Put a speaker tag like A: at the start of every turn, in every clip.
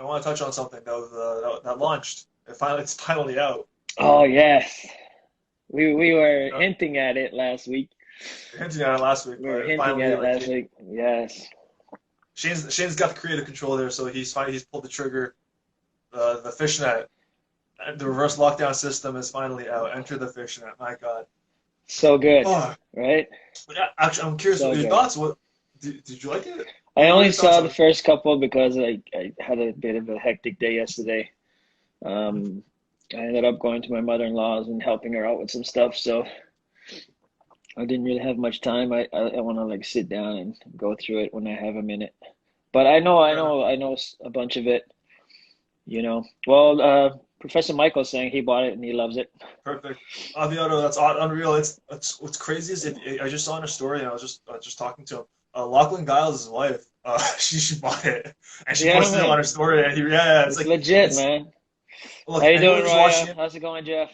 A: I want to touch on something that launched. It's finally out.
B: Oh yes, we were
A: Uh,
B: hinting at it last week.
A: Hinting at it last week,
B: We were
A: but
B: hinting at
A: finally,
B: it
A: like
B: last week. Yes,
A: Shane's got the creative control there, so he's pulled the trigger. The fishnet, the reverse lockdown system is finally out. Enter the fishnet. My God.
B: so good,
A: Oh,
B: right?
A: but yeah, actually, I'm curious.
B: So
A: What your
B: good.
A: thoughts? Did you like it?
B: I
A: What were
B: only
A: your thoughts
B: saw
A: on
B: the
A: it?
B: first couple because I had a bit of a hectic day yesterday.
A: Mhm.
B: Um, I ended up going to my mother-in-law's and helping her out with some stuff, so I didn't really have much time. I want to like sit down and go through it when I have a minute. But
A: Fair enough.
B: I know a bunch of it, you know. Well, Professor Michael's saying he bought it and he loves it.
A: Perfect. Aviato, that's unreal. It's what's crazy is if I just saw in a story and I was just talking to him. Lachlan Giles' wife, she bought it and she
B: Yeah,
A: posted it on
B: man.
A: her story and yeah, it's
B: It's
A: like
B: legit,
A: it's
B: man. How
A: look
B: you
A: anyone
B: doing,
A: who's watching
B: Raya?
A: it,
B: How's it going, Jeff?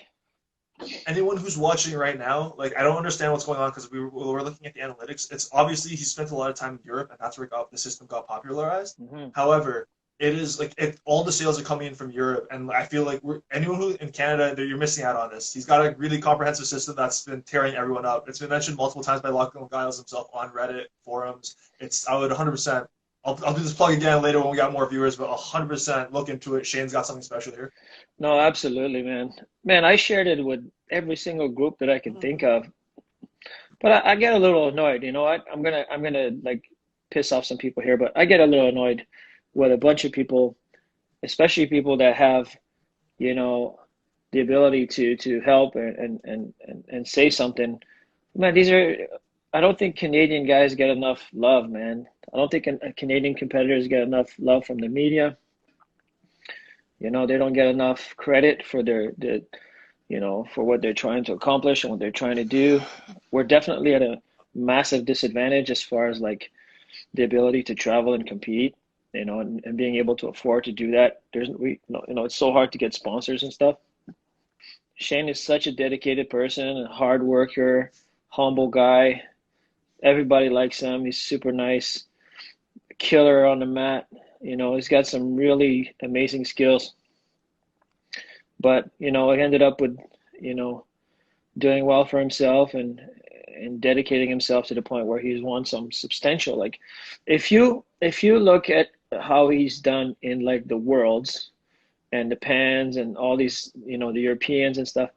A: anyone who's watching right now, like I don't understand what's going on because we're looking at the analytics. It's obviously he spent a lot of time in Europe and that's where the system got popularized.
B: Hmm.
A: However, it is like all the sales are coming in from Europe, and I feel like anyone who in Canada, you're missing out on this. He's got a really comprehensive system that's been tearing everyone up. It's been mentioned multiple times by Lachlan Giles himself on Reddit forums. I would 100%. I'll do this plug again later when we got more viewers, but 100% look into it. Shane's got something special here.
B: No, absolutely, man. Man, I shared it with every single group that I can think of. But I get a little annoyed. You know what? I'm gonna like piss off some people here, but I get a little annoyed with a bunch of people, especially people that have, you know, the ability to help and say something. Man, these are I don't think Canadian guys get enough love, man. I don't think Canadian competitors get enough love from the media. You know, they don't get enough credit for for what they're trying to accomplish and what they're trying to do. We're definitely at a massive disadvantage as far as like the ability to travel and compete, and being able to afford to do that. It's so hard to get sponsors and stuff. Shane is such a dedicated person, a hard worker, humble guy. Everybody likes him. He's super nice, killer on the mat. He's got some really amazing skills. But, I ended up with, you know, doing well for himself and dedicating himself to the point where he's won some substantial. Like, if you look at how he's done in like the worlds and the pans and all these, the Europeans and stuff,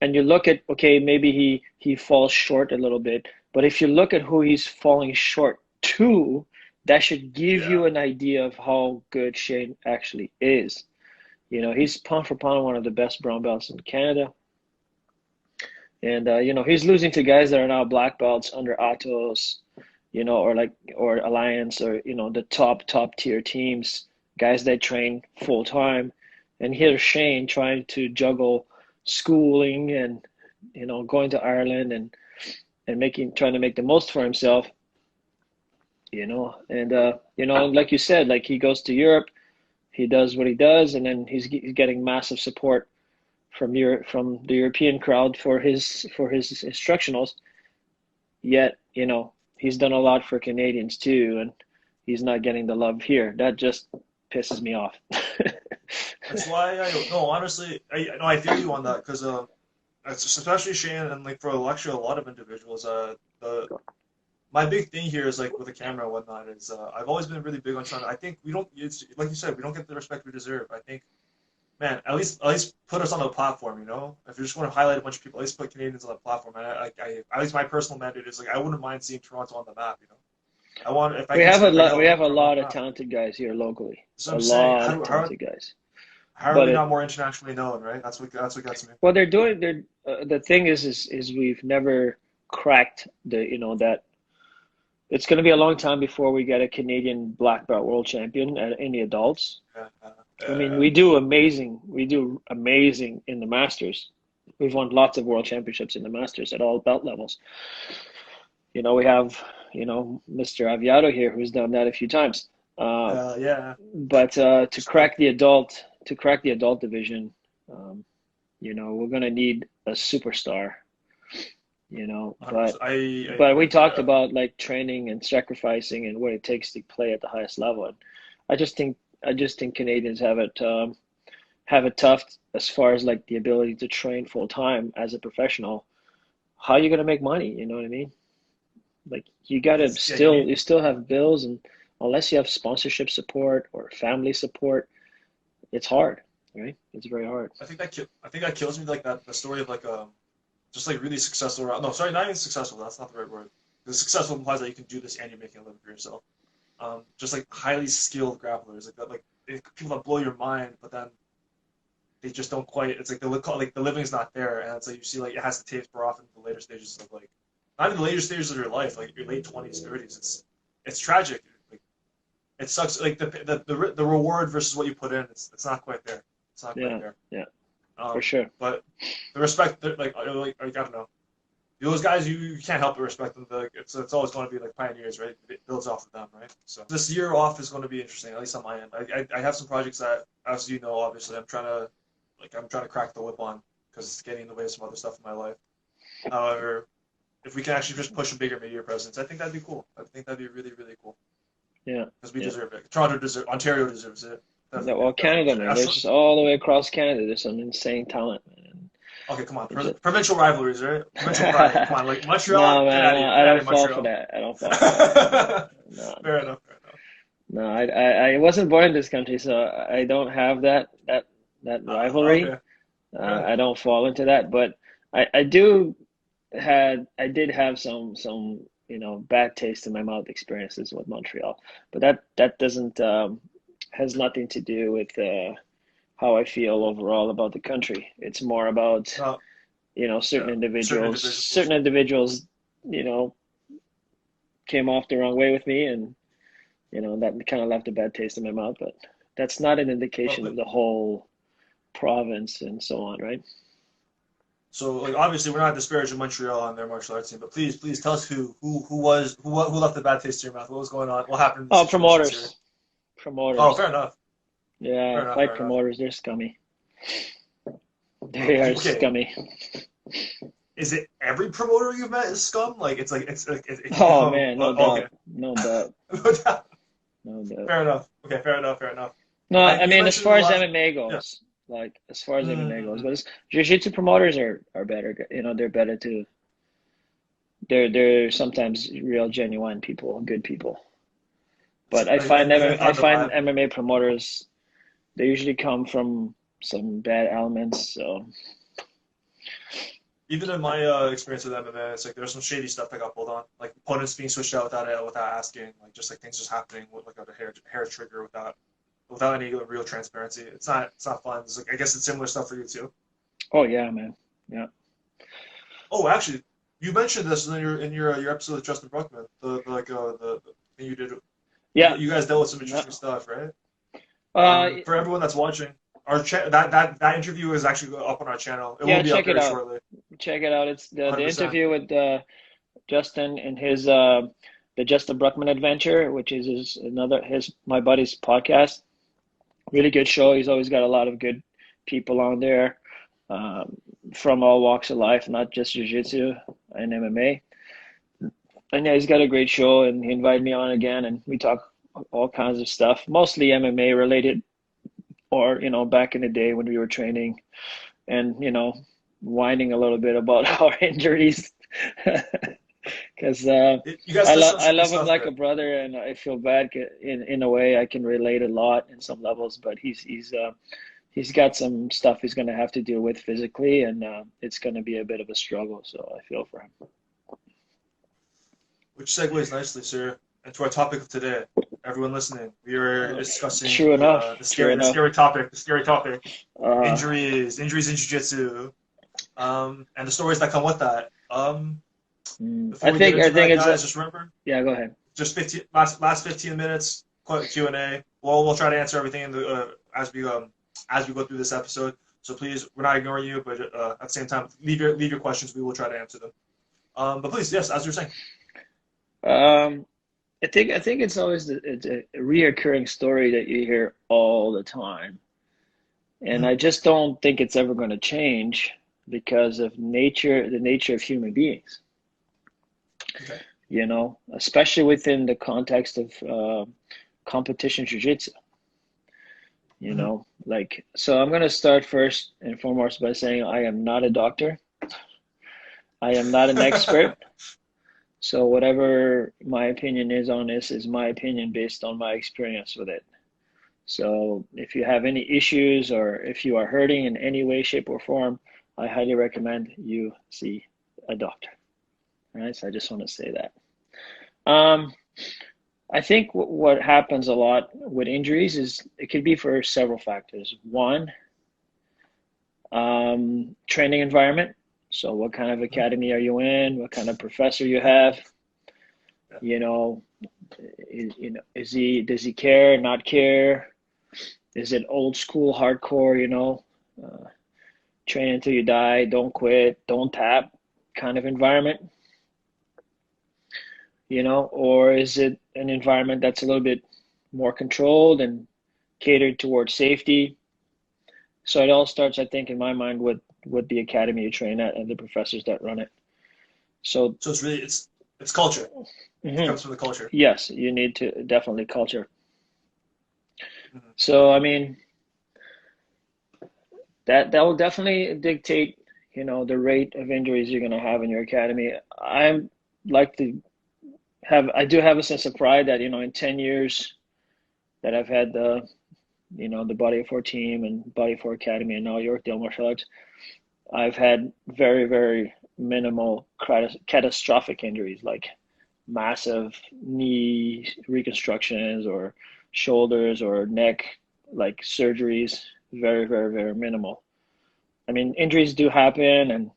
B: and you look at, okay, maybe he falls short a little bit, but if you look at who he's falling short to, that should give
A: Yeah.
B: you an idea of how good Shane actually is. He's pound for pound one of the best brown belts in Canada. And he's losing to guys that are now black belts under Atos, or Alliance, or the top tier teams, guys that train full time. And here's Shane trying to juggle schooling and going to Ireland and making trying to make the most for himself. And like you said, like he goes to Europe, he does what he does, and then he's getting massive support from the European crowd for his instructionals. Yet, he's done a lot for Canadians too, and he's not getting the love here. That just pisses me off.
A: That's why I no honestly I no I feel you on that because especially Shane and like for actually a lot of individuals the my big thing here is like with the camera and whatnot is I've always been really big on trying to, I think we don't it's like you said we don't get the respect we deserve. I think man at least put us on the platform, you know, if you just want to highlight a bunch of people, at least put Canadians on the platform. And I at least my personal mandate is like I wouldn't mind seeing Toronto on the map, you know. I want if I
B: We
A: can
B: have
A: see
B: a
A: if I can
B: lot. We
A: help
B: have
A: get
B: a
A: Toronto on
B: lot
A: the
B: of
A: map.
B: talented guys here locally.
A: So
B: A
A: I'm saying
B: lot of talented guys.
A: how are
B: But
A: we not more internationally known, right? That's what gets me.
B: what they're doing, the thing is we've never cracked that it's going to be a long time before we get a Canadian black belt world champion in the adults.
A: Yeah,
B: I mean,
A: yeah.
B: we do amazing in the Masters. We've won lots of world championships in the Masters at all belt levels. We have, Mr. Aviato here who's done that a few times. Uh,
A: Yeah.
B: but
A: Respect.
B: to crack the adult division, um, we're gonna need a superstar.
A: 100%. I
B: But we
A: agree.
B: talked
A: Yeah.
B: about like training and sacrificing and what it takes to play at the highest level. And I just think I just think Canadians have it tough as far as like the ability to train full time as a professional. How are you gonna make money? You know what I mean? Like you gotta
A: It's yeah, you
B: still
A: need.
B: you still have bills, and unless you have sponsorship support or family support, it's hard, right? It's very hard.
A: I think that kills me like that the story of like just like really successful. No, sorry, not even successful. That's not the right word. Because successful implies that you can do this and you're making a living for yourself. Just like highly skilled grapplers, like that, like people that blow your mind, but then they just don't quite. It's like the living's not there, and it's like you see like it has to taper off in the later stages of like not even the later stages of your life, like your late 20s, 30s. It's tragic. Like it sucks. Like the reward versus what you put in, it's not quite there. It's not quite
B: Yeah,
A: there.
B: yeah, for
A: Um,
B: sure.
A: but the respect, like I don't know. Those guys, you can't help but respect them. It's always going to be like pioneers, right? It builds off of them, right? So this year off is going to be interesting, at least on my end. I have some projects that, as you know, obviously, I'm trying to crack the whip on because it's getting in the way of some other stuff in my life. However, if we can actually just push a bigger media presence, I think that'd be cool. I think that'd be really, really cool
B: Yeah,
A: because we
B: yeah.
A: deserve it. Ontario deserves it.
B: No,
A: Definitely,
B: well,
A: definitely.
B: Canada, man, there's just all the way across Canada, there's some insane talent, man.
A: Okay, come on.
B: It just...
A: Provincial rivalries, right? Provincial pride. Come on, like Montreal,
B: No,
A: get
B: man,
A: out of here.
B: no,
A: Get
B: I
A: out of
B: don't
A: here,
B: fall for
A: Montreal.
B: that. I don't fall for that. No,
A: Fair enough. Fair enough.
B: no, I wasn't born in this country, so I don't have that rivalry.
A: Okay. Fair.
B: I don't fall into that, but I do I did have some bad taste in my mouth experiences with Montreal, but that doesn't has nothing to do with how I feel overall about the country. It's more about
A: No.
B: certain
A: Yeah. Certain
B: certain
A: individuals.
B: individuals you know came off the wrong way with me, and that kind of left a bad taste in my mouth. But that's not an
A: Well,
B: indication of the whole province and so on, right?
A: so like obviously we're not disparaging Montreal and their martial arts team, but please tell us who left the bad taste in your mouth. What was going on? What happened in the
B: Oh,
A: situations here?
B: promoters,
A: Oh,
B: promoters.
A: fair enough.
B: Yeah,
A: Fair enough.
B: fight
A: Fair enough.
B: promoters, they're scummy. They are
A: Okay.
B: scummy.
A: Is it every promoter you've met is scum? Like it's like it can
B: Oh
A: become
B: man, no
A: okay.
B: doubt, no doubt, no doubt.
A: Fair enough. Okay, fair enough. Fair enough.
B: No, I
A: You
B: mean as
A: mentioned in
B: far
A: the
B: as
A: last.
B: MMA
A: Yeah.
B: goes, like as far as MMA goes,
A: Mm-hmm.
B: but jiu-jitsu promoters are better. They're better to. They're sometimes real genuine people, good people. But
A: I
B: I
A: found the
B: find
A: vibe.
B: MMA promoters, they usually come from some bad elements. So
A: Even in my experience with MMA, it's like there's some shady stuff that got pulled on, like opponents being switched out without asking, like just like things just happening with like a hair trigger without any real transparency. It's not fun. It's like I guess it's similar stuff for you too.
B: oh yeah, man, yeah,
A: Oh, actually, you mentioned this in your episode with Justin Bruckman, the thing you did.
B: yeah.
A: You guys dealt with some
B: No,
A: interesting stuff, right?
B: uh,
A: For everyone that's watching, that interview is actually up on our channel. It will
B: yeah,
A: be up
B: check it
A: very
B: out.
A: shortly.
B: Check it out. It's the
A: 100%.
B: interview with Justin and his the Justin Bruckman Adventure, which is his my buddy's podcast. Really good show. He's always got a lot of good people on there, um, from all walks of life, not just jiu-jitsu and MMA. And yeah, he's got a great show, and he invited me on again, and we talk all kinds of stuff, mostly MMA related, or back in the day when we were training, and whining a little bit about our injuries, because
A: You guys touched on
B: I
A: some good
B: love him
A: stuff
B: like
A: there.
B: a brother, and I feel bad in a way I can relate a lot in some levels, but he's got some stuff he's going to have to deal with physically, and it's going to be a bit of a struggle. So I feel for him.
A: Which segues nicely, sir, into our topic of today. Everyone listening, we are
B: Uh,
A: discussing
B: true enough. True
A: the
B: enough.
A: scary topic,
B: Uh,
A: injuries in jiu-jitsu, and the stories that come with that.
B: I
A: Before we get
B: think
A: into that,
B: it's
A: guys, just remember,
B: yeah. Go ahead.
A: just 15 last 15 minutes Q&A. We'll try to answer everything as we go through this episode. So please, we're not ignoring you, but at the same time, leave your questions. We will try to answer them. But please, yes, as you're saying.
B: Um, I think it's always it's a reoccurring story that you hear all the time, and
A: Mhm.
B: I just don't think it's ever going to change because of the nature of human beings.
A: Okay.
B: Especially within the context of competition jiu-jitsu. you know, like, so I'm going to start first and foremost by saying I am not a doctor. I am not an expert. So whatever my opinion is on this is my opinion based on my experience with it. So if you have any issues or if you are hurting in any way, shape, or form, I highly recommend you see a doctor. All right, so I just want to say that. Um, I think what happens a lot with injuries is it could be for several factors. One, training environment. So what kind of academy are you in? What kind of professor you have? You know, does he care, not care? Is it old school, hardcore, train until you die, don't quit, don't tap kind of environment? Or is it an environment that's a little bit more controlled and catered towards safety? So it all starts, I think, in my mind, with the academy you train at and the professors that run it. So
A: it's culture. It comes from the culture.
B: Yes, you need to definitely culture. So I mean, that will definitely dictate, the rate of injuries you're going to have in your academy. I do have a sense of pride that, in 10 years that I've had the Body of 4 team and Body of 4 Academy and now Yorkdale Martial Arts, I've had very, very minimal catastrophic injuries like massive knee reconstructions or shoulders or neck like surgeries. Very, very, very minimal. I mean, injuries do happen, and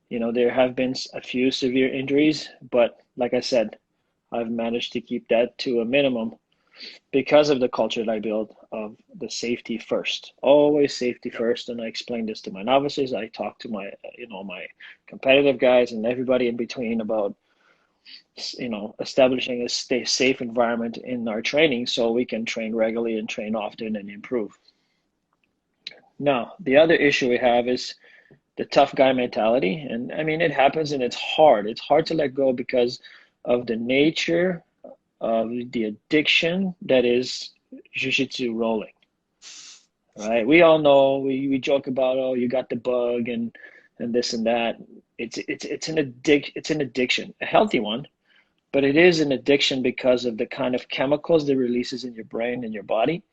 B: there have been a few severe injuries, but like I said, I've managed to keep that to a minimum because of the culture that I built of the safety first, always safety first. And I explain this to my novices. I talk to my competitive guys and everybody in between about establishing a safe environment in our training so we can train regularly and train often and improve. Now, the other issue we have is the tough guy mentality. And I mean, it happens and it's hard. It's hard to let go because of the nature of the addiction that is jiu-jitsu rolling, right? We all know, we joke about, oh, you got the bug and this and that. It's an addiction, a healthy one, but it is an addiction because of the kind of chemicals that releases in your brain and your body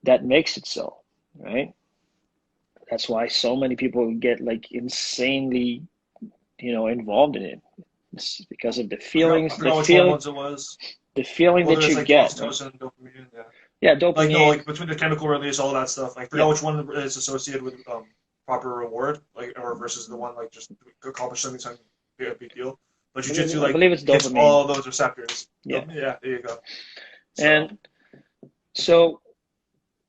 B: that makes it so, right? That's why so many people get like insanely, involved in it. It's because of the feelings,
A: I forgot which hormones it was.
B: The feeling
A: Whether
B: that you
A: like
B: get.
A: oxytocin and dopamine,
B: Yeah, dopamine.
A: Like no, like between the chemical release, all that stuff. Like, I forgot which one is associated with proper reward, like, or versus the one like just accomplish something a big deal. But jiu-jitsu
B: I believe it's
A: hits
B: dopamine.
A: all those receptors.
B: Yeah.
A: Yeah, there you go.
B: And so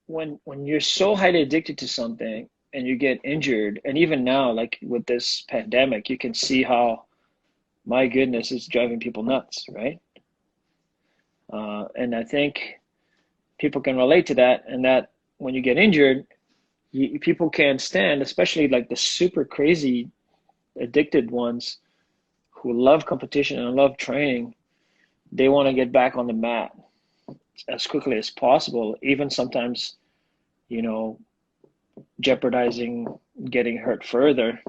B: when you're so highly addicted to something and you get injured, and even now, like with this pandemic, you can see how, my goodness, it's driving people nuts, right? And I think people can relate to that, and that when you get injured, people can't stand, especially like the super crazy addicted ones who love competition and love training. They want to get back on the mat as quickly as possible, even sometimes, jeopardizing getting hurt further.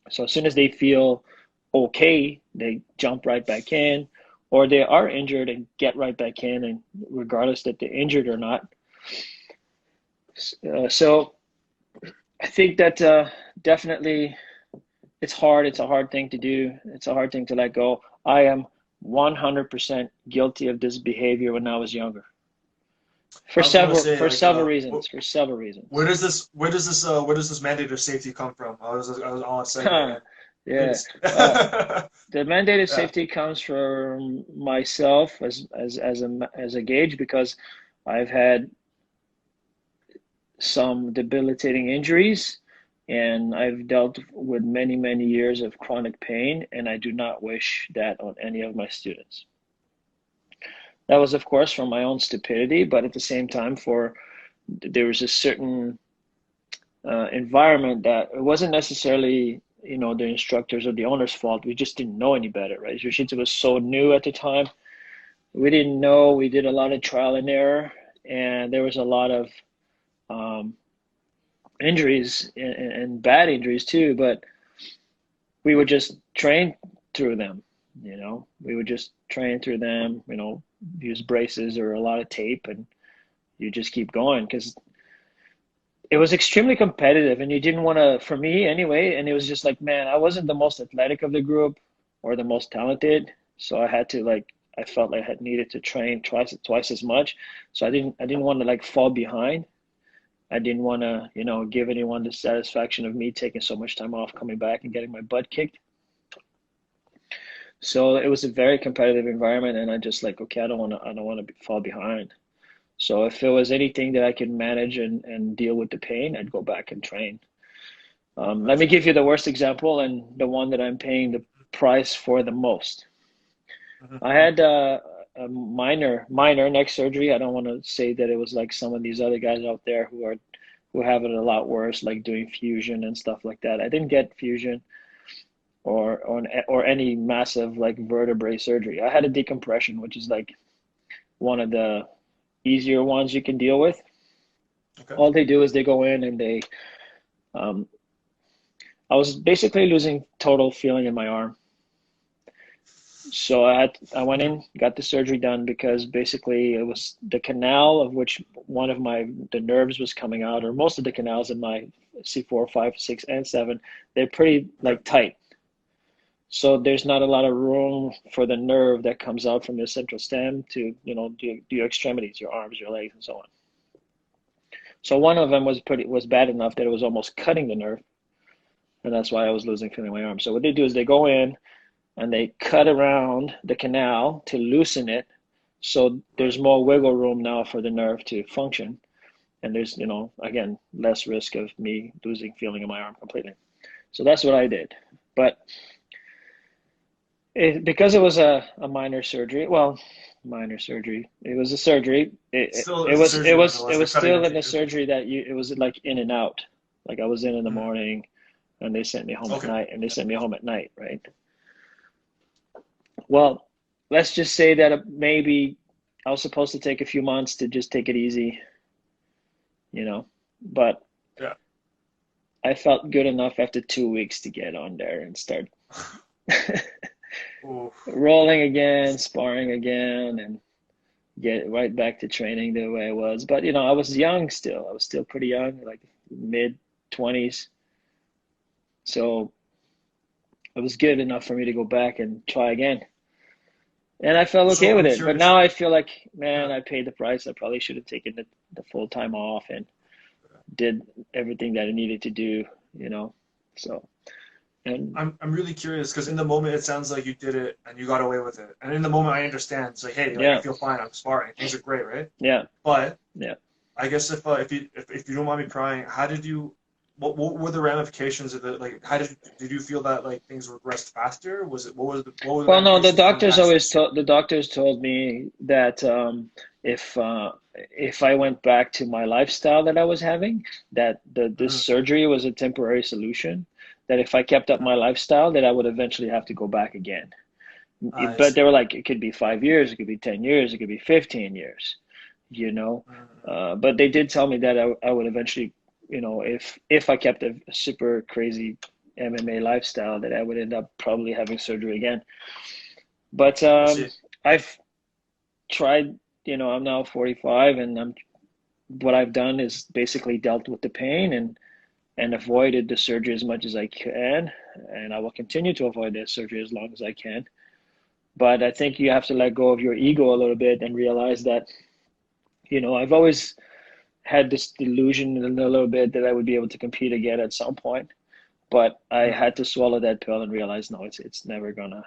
B: So as soon as they feel okay, they jump right back in, or they are injured and get right back in, and regardless that they're injured or not. So I think that definitely it's hard. It's a hard thing to do. It's a hard thing to let go. I am 100% guilty of this behavior when I was younger. For several reasons.
A: Where does this mandate of safety come from? I was on saying.
B: Yeah. The mandated safety comes from myself as a gauge, because I've had some debilitating injuries and I've dealt with many, many years of chronic pain, and I do not wish that on any of my students. That was, of course, from my own stupidity, but at the same time, there was a certain environment that it wasn't necessarily, the instructors or the owner's fault. We just didn't know any better, right? Jiu-Jitsu was so new at the time. We didn't know. We did a lot of trial and error, and there was a lot of injuries and bad injuries too, but we would just train through them. We would just train through them, use braces or a lot of tape, and you just keep going because it was extremely competitive and you didn't want to, for me anyway, and it was just like, man, I wasn't the most athletic of the group or the most talented. So I had to I felt like I had needed to train twice as much. So I didn't want to fall behind. I didn't want to, give anyone the satisfaction of me taking so much time off, coming back and getting my butt kicked. So it was a very competitive environment, and I just okay, I don't want to fall behind. So if it was anything that I could manage and deal with the pain, I'd go back and train. Let me give you the worst example and the one that I'm paying the price for the most. I had a minor neck surgery. I don't want to say that it was like some of these other guys out there who have it a lot worse, like doing fusion and stuff like that. I didn't get fusion or any massive vertebrae surgery. I had a decompression, which is one of the easier ones you can deal with.
A: Okay.
B: All they do is they go in and I was basically losing total feeling in my arm. So I went in, got the surgery done because basically it was the canal of which one of the nerves was coming out, or most of the canals in my C4, 5, 6, and 7, they're pretty tight. So there's not a lot of room for the nerve that comes out from your central stem to, do your extremities, your arms, your legs, and so on. So one of them was bad enough that it was almost cutting the nerve, and that's why I was losing feeling in my arm. So what they do is they go in and they cut around the canal to loosen it, so there's more wiggle room now for the nerve to function, and there's, again, less risk of me losing feeling in my arm completely. So that's what I did. But because it was a minor surgery, minor surgery. It was a surgery. It was still in the surgery that it was in and out. I was in the morning, and they sent me home at night, and they sent me home at night, right? Well, let's just say that maybe I was supposed to take a few months to just take it easy, but
A: yeah.
B: I felt good enough after 2 weeks to get on there and start rolling again, sparring again, and get right back to training the way I was. But, I was young still. I was still pretty young, mid-20s. So it was good enough for me to go back and try again. And I felt okay with it. But now I feel like, man, I paid the price. I probably should have taken the full time off and did everything that I needed to do, So, and
A: I'm really curious because in the moment it sounds like you did it and you got away with it. And in the moment I understand. It's like, hey, I feel fine. I'm sparring. Things are great, right?
B: Yeah.
A: But
B: yeah,
A: I guess if you don't mind me prying, how did you? What were the ramifications of it? How did you feel that things regressed faster? Was it what were the
B: well, no, the
A: doctors
B: told me that if I went back to my lifestyle that I was having, that this surgery was a temporary solution. That if I kept up my lifestyle, that I would eventually have to go back again. But they were like, it could be 5 years, it could be 10 years, it could be 15 years, But they did tell me that I would eventually, if I kept a super crazy MMA lifestyle, that I would end up probably having surgery again. But I've tried, I'm now 45, and what I've done is basically dealt with the pain and avoided the surgery as much as I can, and I will continue to avoid the surgery as long as I can. But I think you have to let go of your ego a little bit and realize that, I've always had this delusion a little bit that I would be able to compete again at some point, but I had to swallow that pill and realize, no, it's not gonna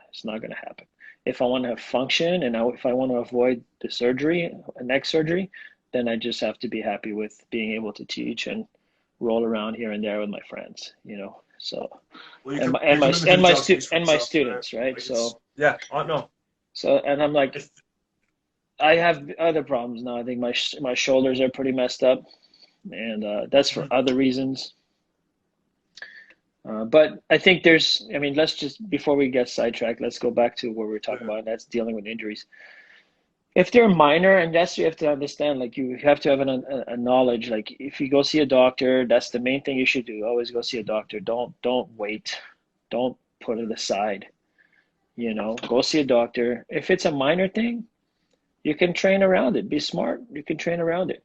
B: happen. If I want to function and if I want to avoid the surgery, neck surgery, then I just have to be happy with being able to teach and roll around here and there with my friends, So, my students, right? So
A: yeah, no.
B: So, and I'm like, I have other problems now. I think my shoulders are pretty messed up, and that's for other reasons. But I think let's just, before we get sidetracked, let's go back to what we were talking about. That's dealing with injuries. If they're minor, and that's you have to understand, like you have to have a knowledge. Like if you go see a doctor, that's the main thing you should do. Always go see a doctor. Don't wait. Don't put it aside. Go see a doctor. If it's a minor thing, you can train around it. Be smart. You can train around it.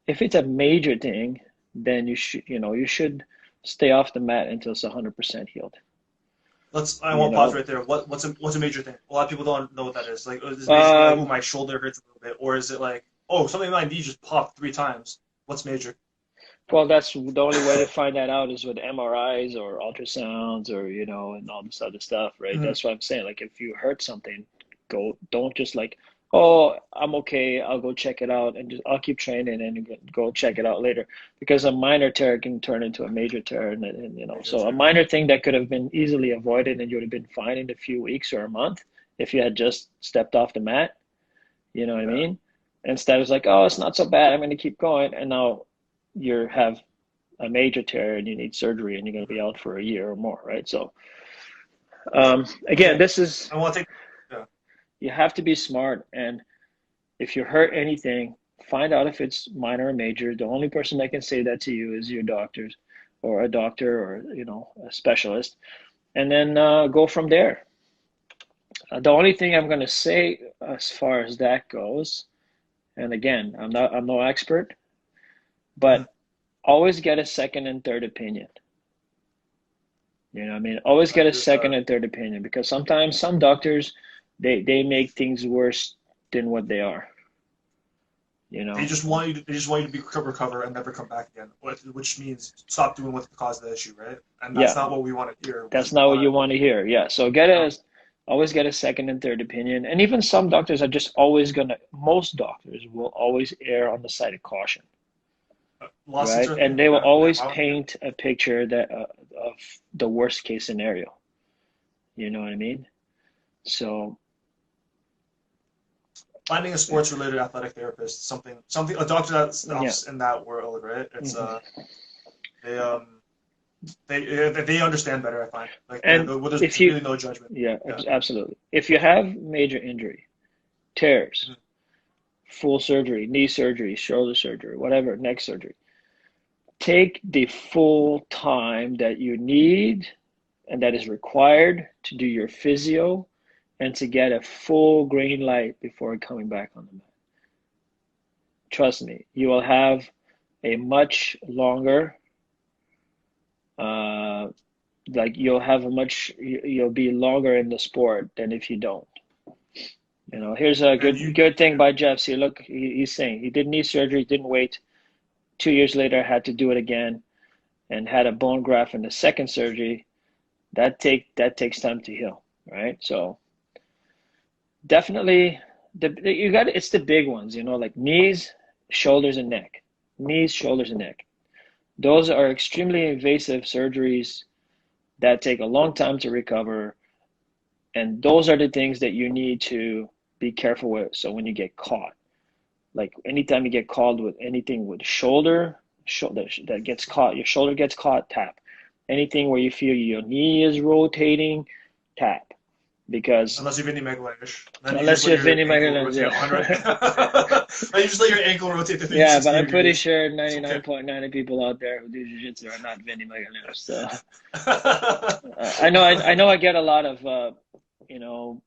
B: If it's a major thing, then you should stay off the mat until it's 100% healed.
A: I
B: You
A: want to pause
B: know,
A: right there. What's a major thing? A lot of people don't know what that is. Like, is it basically like, oh,
B: um,
A: my shoulder hurts a little bit, or is it like, oh, something in my knee just popped 3 times? What's major?
B: well, that's the only way to find that out is with MRIs or ultrasounds or and all this other stuff, right?
A: Mm,
B: That's what I'm saying. Like if you hurt something, don't just like, oh, I'm okay, I'll go check it out and just I'll keep training and go check it out later because a minor tear can turn into a major tear and
A: major
B: so a
A: tear.
B: minor thing that could have been easily avoided and you would have been fine in a few weeks or a month if you had just stepped off the mat, you know what I
A: Yeah.
B: mean? Instead, it's like, oh, it's not so bad. I'm going to keep going. And now you have a major tear and you need surgery and you're going to be
A: Mhm.
B: out for a year or more, right? So, again,
A: Okay.
B: this is,
A: I want to take. Yeah.
B: you have to be smart. And if you hurt anything, find out if it's minor or major. The only person that can say that to you is your doctors or a doctor or, a specialist. And then go from there. The only thing I'm going to say as far as that goes, and again, I'm no expert,
A: Mhm.
B: but always get a second and third opinion. You know what I mean? Always
A: I
B: get a
A: agree with
B: second
A: that.
B: and third opinion because sometimes some doctors they make things worse than what they are, you know.
A: They just want you to be recover and never come back again, which means stop doing what caused the issue, right? And that's
B: Yeah,
A: not what we want to hear. We
B: that's
A: just
B: not what
A: want
B: you
A: to,
B: want to hear. Yeah. So always get a second and third opinion. And even some doctors are just always most doctors will always err on the side of caution,
A: lawsuits
B: right?
A: are a
B: And
A: thing.
B: they will
A: Yeah, yeah.
B: always
A: Why would, yeah.
B: paint a picture of the worst case scenario. You know what I mean? So,
A: Finding a sports related athletic therapist, something a doctor
B: yeah.
A: that's in that world, right? It's
B: Hmm.
A: they they understand better. I find like
B: And
A: well, there's
B: if you,
A: really no judgment.
B: yeah,
A: Yeah.
B: absolutely. If you have major injury, tears,
A: Mhm.
B: full surgery, knee surgery, shoulder surgery, whatever, neck surgery, take the full time that you need and that is required to do your physio and to get a full green light before coming back on the mat. Trust me, you will have a much longer, uh, like you'll be longer in the sport than if you don't. Here's a
A: And
B: good thing
A: yeah.
B: by Jeff. See, look, he's saying he did knee surgery, didn't wait. 2 years later, had to do it again, and had a bone graft in the second surgery. That takes time to heal, right? So definitely, you got it's the big ones, like knees, shoulders, and neck. Knees, shoulders, and neck. Those are extremely invasive surgeries that take a long time to recover, and those are the things that you need to be careful with. So when you get caught. Like anytime you get called with anything with shoulder that gets caught, your shoulder gets caught, tap. Anything where you feel your knee is rotating, tap. Because
A: Unless you're Vinny Megalanish, then you just
B: unless
A: let
B: you're
A: your
B: Vinny
A: ankle
B: McGinnis,
A: rotate
B: yeah.
A: 100. You just let your ankle rotate to
B: Yeah, but
A: 360
B: I'm pretty
A: degrees.
B: sure
A: It's okay.
B: 99.9 of people out there who do jiu-jitsu are not Vinny McGinnis. So I know I get a lot of you know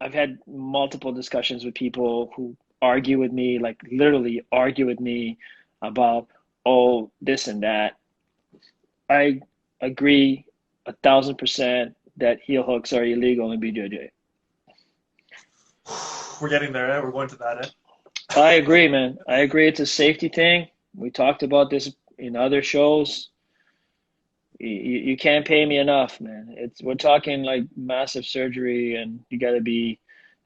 B: I've had multiple discussions with people who argue with me, like literally argue with me about, oh, this and that. I agree 1,000% that heel hooks are illegal in BJJ.
A: We're getting there. Eh? We're going to that. Eh?
B: I agree, man. I agree it's a safety thing. We talked about this in other shows. You can't pay me enough, man. We're talking like massive surgery, and you got to be.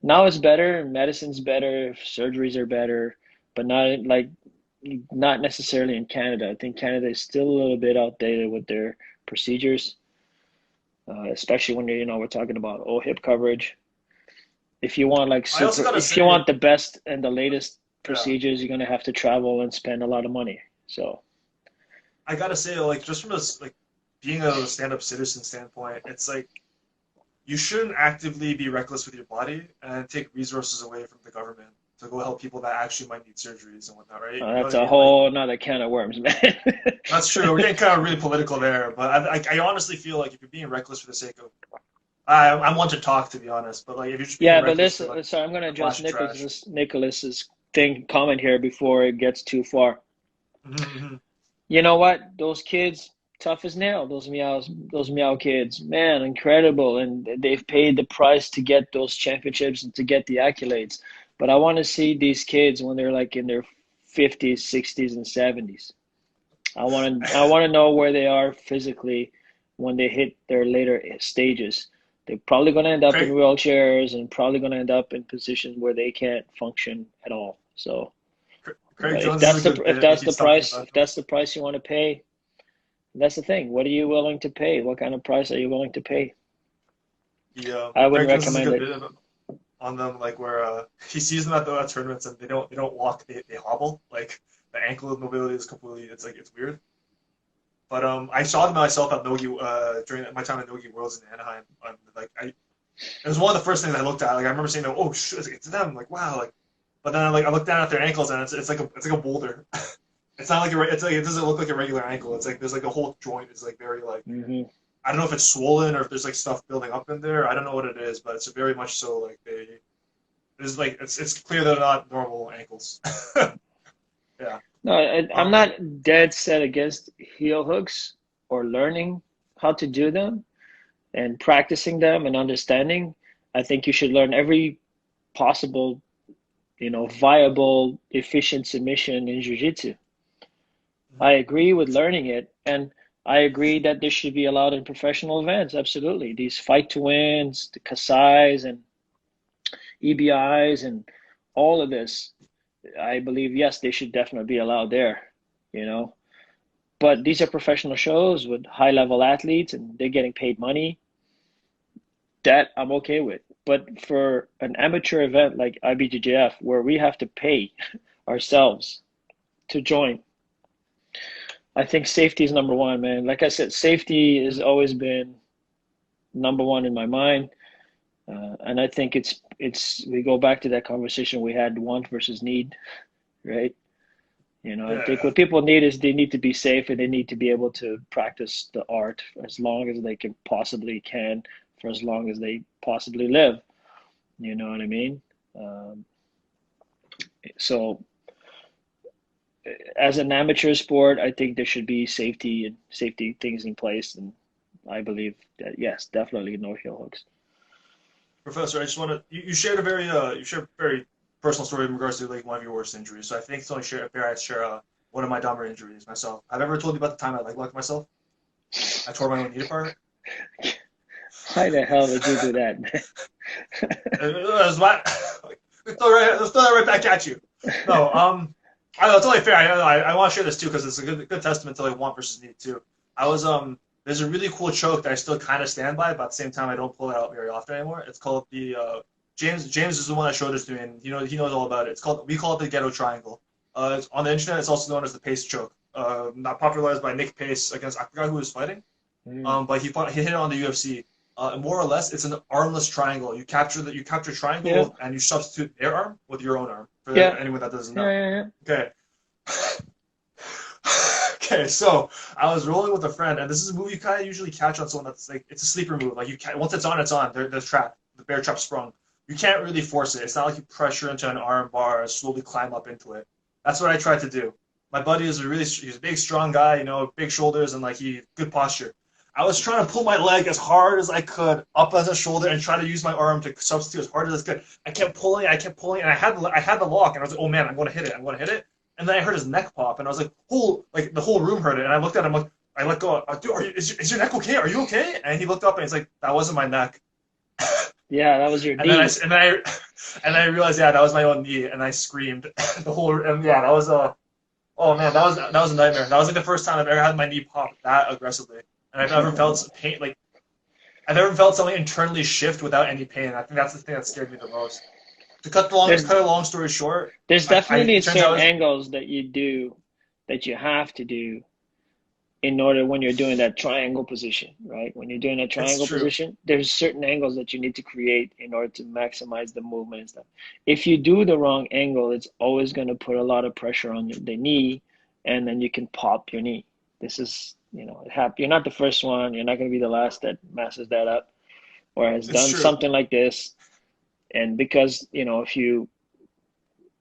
B: Now it's better. Medicine's better. Surgeries are better, but not necessarily in Canada. I think Canada is still a little bit outdated with their procedures, especially when we're talking about hip coverage. If you want like
A: I also
B: super,
A: gotta
B: if you
A: say,
B: want the best and the latest
A: yeah,
B: procedures, you're gonna have to travel and spend a lot of money. So
A: I gotta say, like, just from a like being a stand-up citizen standpoint, it's like you shouldn't actively be reckless with your body and take resources away from the government to go help people that actually might need surgeries and whatnot, right? You know
B: That's
A: what I
B: a
A: mean? Like,
B: whole nother can of worms, man.
A: that's true. We're getting kind of really political there, but I honestly feel like if you're being reckless for the sake of, I'm one to talk, to be honest, but like if you're just being
B: Yeah, but
A: reckless
B: this,
A: for like
B: so I'm going to
A: a
B: address
A: flash of trash.
B: Nicholas's comment here before it gets too far.
A: Mm-hmm.
B: You know what? Those kids, tough as nail. Those meow kids, man, incredible, and they've paid the price to get those championships and to get the accolades. But I want to see these kids when they're like in their 50s, 60s, and 70s. I want to know where they are physically when they hit their later stages. They're probably going to end up in
A: Craig,
B: wheelchairs and probably going to end up in positions where they can't function at all. So
A: Craig Jones is a good bit. He keeps talking about
B: if
A: them.
B: that's the price you want to pay, that's the thing. What are you willing to pay? What kind of price are you willing to pay?
A: Yeah,
B: I wouldn't
A: Craig Jones is a
B: recommend
A: good
B: it.
A: bit on them, like where he sees them at the tournaments and they don't walk, they hobble. Like the ankle mobility is completely, it's like it's weird. But I saw them myself at Nogi during my time at Nogi Worlds in Anaheim. Like it was one of the first things I looked at. Like I remember saying, "Oh, shit, it's them!" Like wow, like. But then I looked down at their ankles and it's like a boulder. It's not like it's like it doesn't look like a regular ankle. It's like there's like a whole joint. It's like very like
B: Hmm.
A: I don't know if it's swollen or if there's like stuff building up in there. I don't know what it is, but it's very much so like it's like it's clear they're not normal ankles. Yeah.
B: No, I'm
A: Um.
B: not dead set against heel hooks or learning how to do them and practicing them and understanding. I think you should learn every possible, viable, efficient submission in jiu-jitsu. I agree with learning it, and I agree that this should be allowed in professional events. Absolutely, these fight to wins, the Kasais and EBIs, and all of this. I believe yes, they should definitely be allowed there. You know, but these are professional shows with high-level athletes, and they're getting paid money. That I'm okay with. But for an amateur event like IBJJF, where we have to pay ourselves to join, I think safety is number one, man. Like I said, safety has always been number one in my mind, and I think it's we go back to that conversation we had, want versus need, right? I think
A: Yeah.
B: what people need is they need to be safe and they need to be able to practice the art as long as they can for as long as they possibly live. You know what I mean? Um, so as an amateur sport, I think there should be safety things in place, and I believe that yes, definitely no heel hooks.
A: Professor, I just want to you shared you shared a very personal story in regards to like one of your worst injuries. So I think it's only fair I share one of my dumber injuries myself. I've ever told you about the time I leg locked myself. I tore my own knee apart.
B: Why the hell would you do that, man?
A: It was my, let's throw that right back at you. No, I know it's only fair. I want to share this too because it's a good testament to like want versus need too. I was there's a really cool choke that I still kind of stand by, but at the same time I don't pull it out very often anymore. It's called the James is the one that showed this to me, and he knows all about it. We call it the ghetto triangle. It's, on the internet, it's also known as the Pace choke. Not popularized by Nick Pace against I forgot who he was fighting.
B: Mm,
A: But he hit it on the UFC. More or less, it's an armless triangle. You capture
B: yeah,
A: triangle and you substitute their arm with your own arm. For
B: yeah,
A: anyone that doesn't
B: yeah,
A: know.
B: yeah, yeah.
A: Okay. Okay, so I was rolling with a friend, and this is a move you kind of usually catch on someone that's like it's a sleeper move. Like once it's on, it's on. There's trap. The bear trap sprung. You can't really force it. It's not like you pressure into an arm bar and slowly climb up into it. That's what I tried to do. My buddy is he's a big, strong guy, big shoulders and like he good posture. I was trying to pull my leg as hard as I could up as a shoulder and try to use my arm to substitute as hard as I could. I kept pulling, and I had the lock, and I was like, oh man, I'm going to hit it. And then I heard his neck pop, and I was like, like the whole room heard it, and I looked at him like, I let go. Dude, is your neck okay? Are you okay? And he looked up, and he's like, that wasn't my neck.
B: Yeah, that was your
A: And then I
B: knee.
A: and then I and then I realized, yeah, that was my own knee, and I screamed the whole. And yeah, that was oh man, that was a nightmare. That was like the first time I've ever had my knee pop that aggressively, and I've never felt pain like I've never felt something internally shift without any pain. I think that's the thing that scared me the most.
B: There's
A: Cut a long story short,
B: there's
A: I
B: definitely
A: it turns out
B: certain angles that you have to do in order when you're doing that triangle position, right? When you're doing that
A: It's
B: triangle
A: true.
B: position, there's certain angles that you need to create in order to maximize the movement and stuff. If you do the wrong angle, it's always going to put a lot of pressure on the knee, and then you can pop your knee. This is, you're not the first one. You're not going to be the last that messes that up or has
A: It's
B: done
A: true.
B: something like this. And because, if you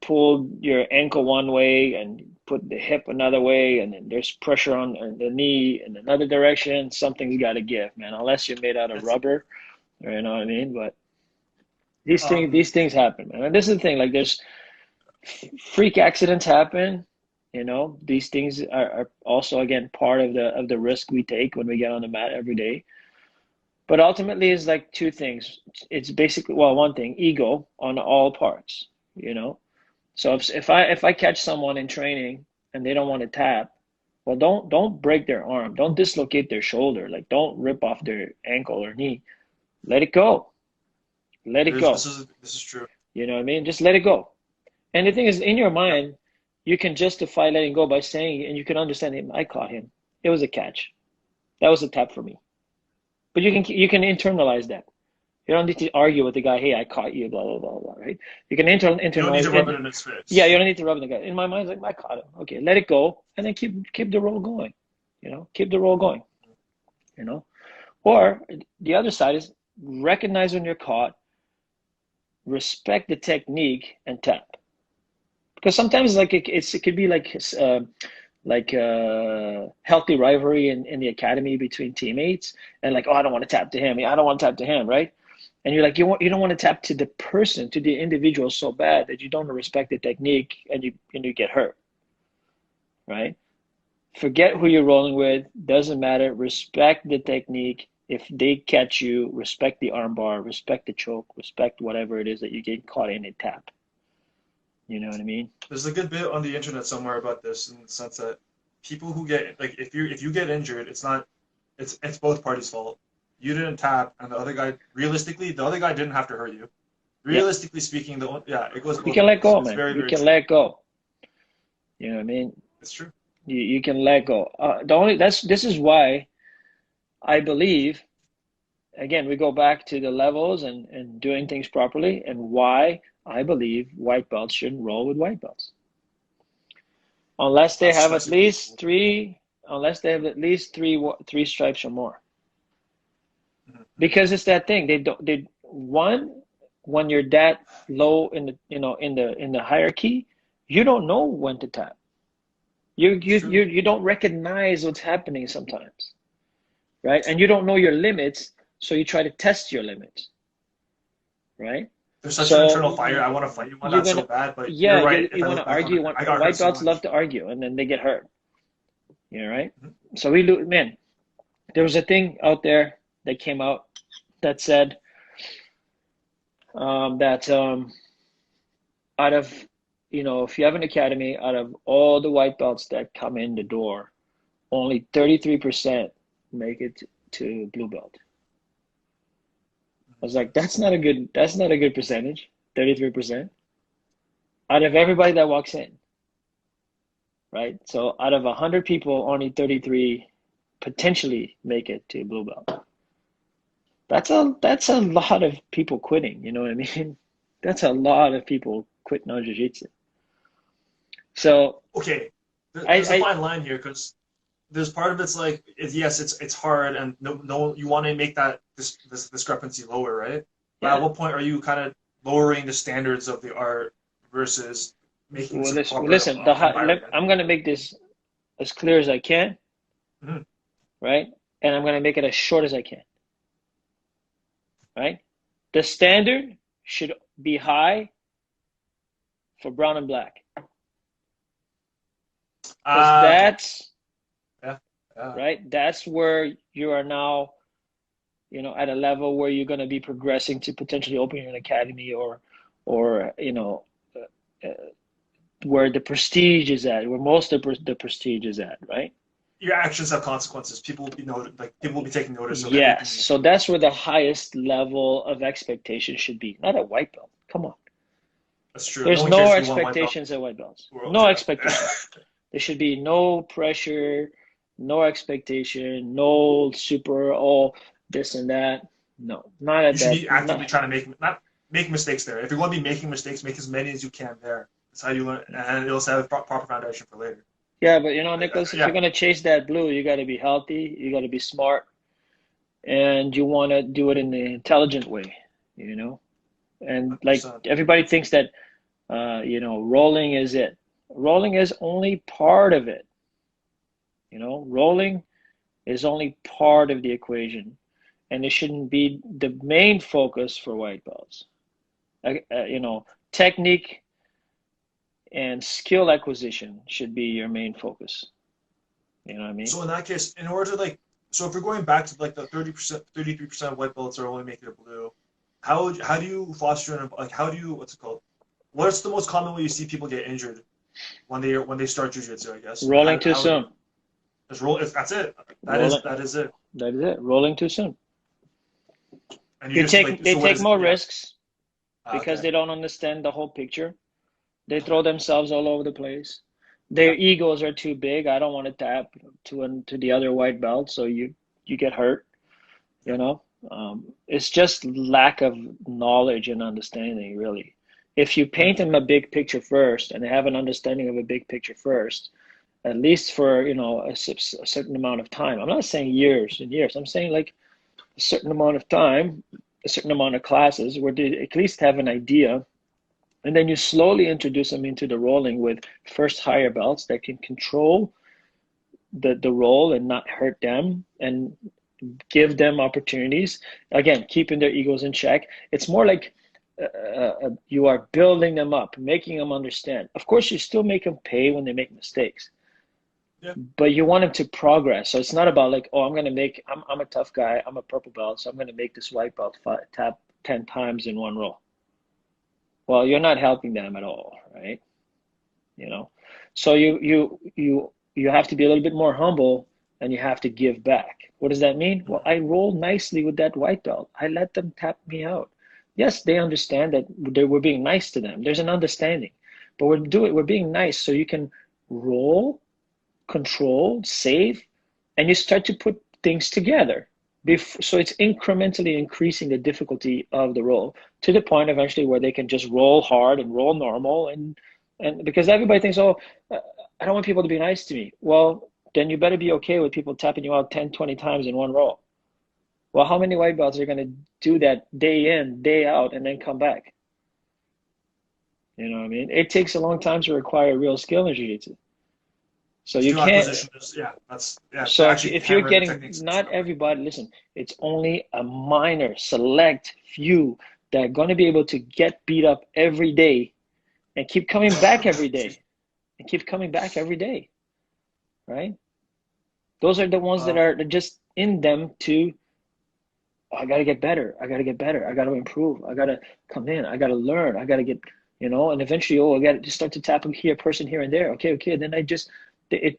B: pull your ankle one way and put the hip another way, and then there's pressure on the knee in another direction, something's got to give, man. Unless you're made out of
A: It's
B: rubber, you know what I mean? But these things,
A: um
B: these things happen, man. And this is the thing. Like, there's freak accidents happen. These things are also again part of the risk we take when we get on the mat every day. But ultimately, it's like two things. It's basically, well, one thing, ego on all parts. You know, So if I catch someone in training and they don't want to tap, well, don't break their arm, don't dislocate their shoulder, like don't rip off their ankle or knee. Let it go. Let it
A: there's
B: go.
A: this is true.
B: You know what I mean? Just let it go. And the thing is, in your
A: Yeah.
B: mind, you can justify letting go by saying, and you can understand him. I caught him. It was a catch. That was a tap for me. But you can internalize that. You don't need to argue with the guy. Hey, I caught you. Blah blah blah blah. Right? You can
A: You don't need
B: internalize
A: to rub
B: it.
A: it in his
B: Yeah,
A: face.
B: you don't need to rub the guy. In my mind, it's like I caught him. Okay, let it go, and then keep the roll going. Keep the roll going. You know, or the other side is recognize when you're caught, respect the technique, and tap. Because sometimes like it could be like healthy rivalry in the academy between teammates, and like, oh, I don't want to tap to him. I don't want to tap to him, right? And you're like, you don't want to tap to the person, to the individual so bad that you don't respect the technique, and you get hurt, right? Forget who you're rolling with, doesn't matter. Respect the technique. If they catch you, respect the armbar, respect the choke, respect whatever it is that you get caught in and tap. You know what I mean?
A: There's a good bit on the internet somewhere about this in the sense that people who get like if you get injured, it's both parties' fault. You didn't tap, and the other guy didn't have to hurt you.
B: Yeah.
A: Realistically speaking, yeah, it goes
B: You
A: both
B: can let
A: ways.
B: go,
A: It's
B: man.
A: very,
B: You
A: very
B: can
A: true.
B: let go. You know what I mean?
A: It's true.
B: You can let go. The only that's this is why I believe, again, we go back to the levels and doing things properly, and why I believe white belts shouldn't roll with white belts. Unless they have at
A: That's a good
B: least three, unless they have at least three stripes or more.
A: Mhm.
B: Because it's that thing. One, when you're that low in the hierarchy, you don't know when to tap. You
A: It's
B: you
A: true.
B: you you don't recognize what's happening sometimes, right? And you don't know your limits, so you try to test your limits, right?
A: There's such an
B: So
A: internal fire. I want to fight you on
B: you're
A: that so
B: gonna,
A: bad, but
B: yeah,
A: you're
B: you
A: right. If
B: you
A: I
B: want to
A: look back on
B: argue.
A: it, I got hurt
B: White
A: so
B: belts love
A: much.
B: to argue, and then they get hurt. Right?
A: Mhm.
B: So we lose, man. There was a thing out there that came out that said that out of if you have an academy, out of all the white belts that come in the door, only 33% make it to blue belt. I was like, that's not a good percentage. 33% out of everybody that walks in, right? So out of 100 people, only 33 potentially make it to blue belt. That's a lot of people quitting, you know what I mean? That's a lot of people quitting on jiu-jitsu. So
A: Okay,
B: I
A: there's a
B: I
A: fine line here because there's part of it's like yes, it's hard, and no, you want to make this discrepancy lower, right? But at
B: yeah.
A: what point are you kind of lowering the standards of the art versus making this
B: Well,
A: a proper
B: listen,
A: environment?
B: I'm gonna make this as clear as I can,
A: Mhm.
B: right? And I'm gonna make it as short as I can, right? The standard should be high for brown and black, because
A: Okay,
B: that's
A: yeah, yeah.
B: right. That's where you are now, at a level where you're gonna be progressing to potentially opening an academy, or uh, where the prestige is at, where most of the prestige is at, right?
A: Your actions have consequences. People will be taking notice of
B: Yes.
A: everything you
B: So
A: do.
B: that's where the highest level of expectation should be. Not a white belt. Come on.
A: That's true. No
B: There's
A: one
B: no
A: cares if you want white belt
B: expectations at white belts.
A: in the world.
B: No
A: Yeah.
B: expectation. There should be no pressure, No expectation, no super, oh, this and that. No, not at
A: You should
B: that.
A: be actively
B: Not,
A: trying to not make mistakes there. If you're going to be making mistakes, make as many as you can there. That's how you learn, and it'll set a proper foundation for later.
B: yeah, but you know, Nicholas, if you're
A: Yeah,
B: gonna chase that blue, you got to be healthy, you got to be smart, and you want to do it in the intelligent way, you know? And like
A: 100%.
B: everybody thinks that, rolling is it. Rolling is only part of it, rolling is only part of the equation, and it shouldn't be the main focus for white belts. Technique and skill acquisition should be your main focus. You know what I mean?
A: So in that case, in order to so if we're going back to like the 30%, 33% of white belts are only making it blue, how do you foster how do you what's it called? What's the most common way you see people get injured when they start jujitsu? I guess. Like
B: Rolling too soon.
A: just roll. That's it.
B: Rolling.
A: That is it.
B: That is it. Rolling too soon.
A: And you
B: They
A: just
B: take they
A: so what
B: take
A: is it?
B: more
A: Yeah.
B: risks because
A: Okay.
B: they don't understand the whole picture. They throw
A: Okay.
B: themselves all over the place.
A: Yeah.
B: Their egos are too big. I don't want to tap to the other white belt, so you get hurt.
A: Yeah.
B: You know, it's just lack of knowledge and understanding, really. If you paint them a big picture first and they have an understanding of a big picture first, at least for a certain amount of time. I'm not saying years and years. I'm saying like a certain amount of time, a certain amount of classes where they at least have an idea, and then you slowly introduce them into the rolling with first higher belts that can control the roll and not hurt them and give them opportunities. Again, keeping their egos in check. It's more like you are building them up, making them understand. Of course, you still make them pay when they make mistakes,
A: Yeah.
B: but you want them to progress. So it's not about like, oh, I'm a tough guy, I'm a purple belt, so I'm gonna make this white belt tap 10 times in one roll. Well, you're not helping them at all, right? You know, so you have to be a little bit more humble and you have to give back. What does that mean? Well, I roll nicely with that white belt. I let them tap me out. Yes, they understand that we're being nice to them. There's an understanding, but we're being nice so you can roll, control, save, and you start to put things together. So it's incrementally increasing the difficulty of the roll to the point eventually where they can just roll hard and roll normal, and because everybody thinks, oh, I don't want people to be nice to me. Well, then you better be okay with people tapping you out 10, 20 times in one roll. Well, how many white belts are going to do that day in, day out, and then come back? You know what I mean? It takes a long time to acquire real skill in jiu-jitsu. So you
A: Skill
B: can't.
A: acquisition is that's to
B: So
A: actually
B: if you're
A: hammer the
B: getting,
A: techniques and
B: not
A: stuff.
B: everybody, listen, it's only a minor, select few that are going to be able to get beat up every day and keep coming back every
A: Excuse
B: day and keep coming back every day, right? Those are the ones that
A: me.
B: are just in them to, oh, I got to get better. I got to get better. I got to improve. I got to come in. I got to learn. I got to get, and eventually, oh, I got to just start to tap here, person here and there. Okay. Then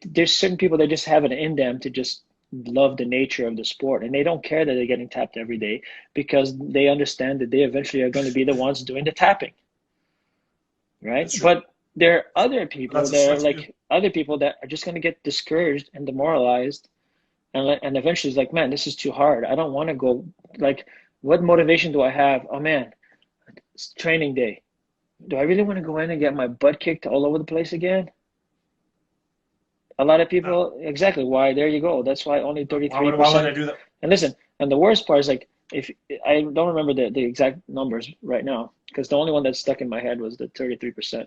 B: there's certain people that just have it in them to just love the nature of the sport, and they don't care that they're getting tapped every day because they understand that they eventually are going to be the ones doing the tapping, right?
A: That's true.
B: But there are
A: That's
B: other people that are just going to get discouraged and demoralized, and eventually it's like, man, this is too hard. I don't want to go. Like, what motivation do I have? Oh man, it's training day. Do I really want to go in and get my butt kicked all over the place again? A lot of
A: no.
B: people, exactly why. There you go. That's why only
A: Why would
B: 33%.
A: I do that?
B: And listen, and the worst part is like, if I don't remember the exact numbers right now, because the only one that stuck in my head was the 33%.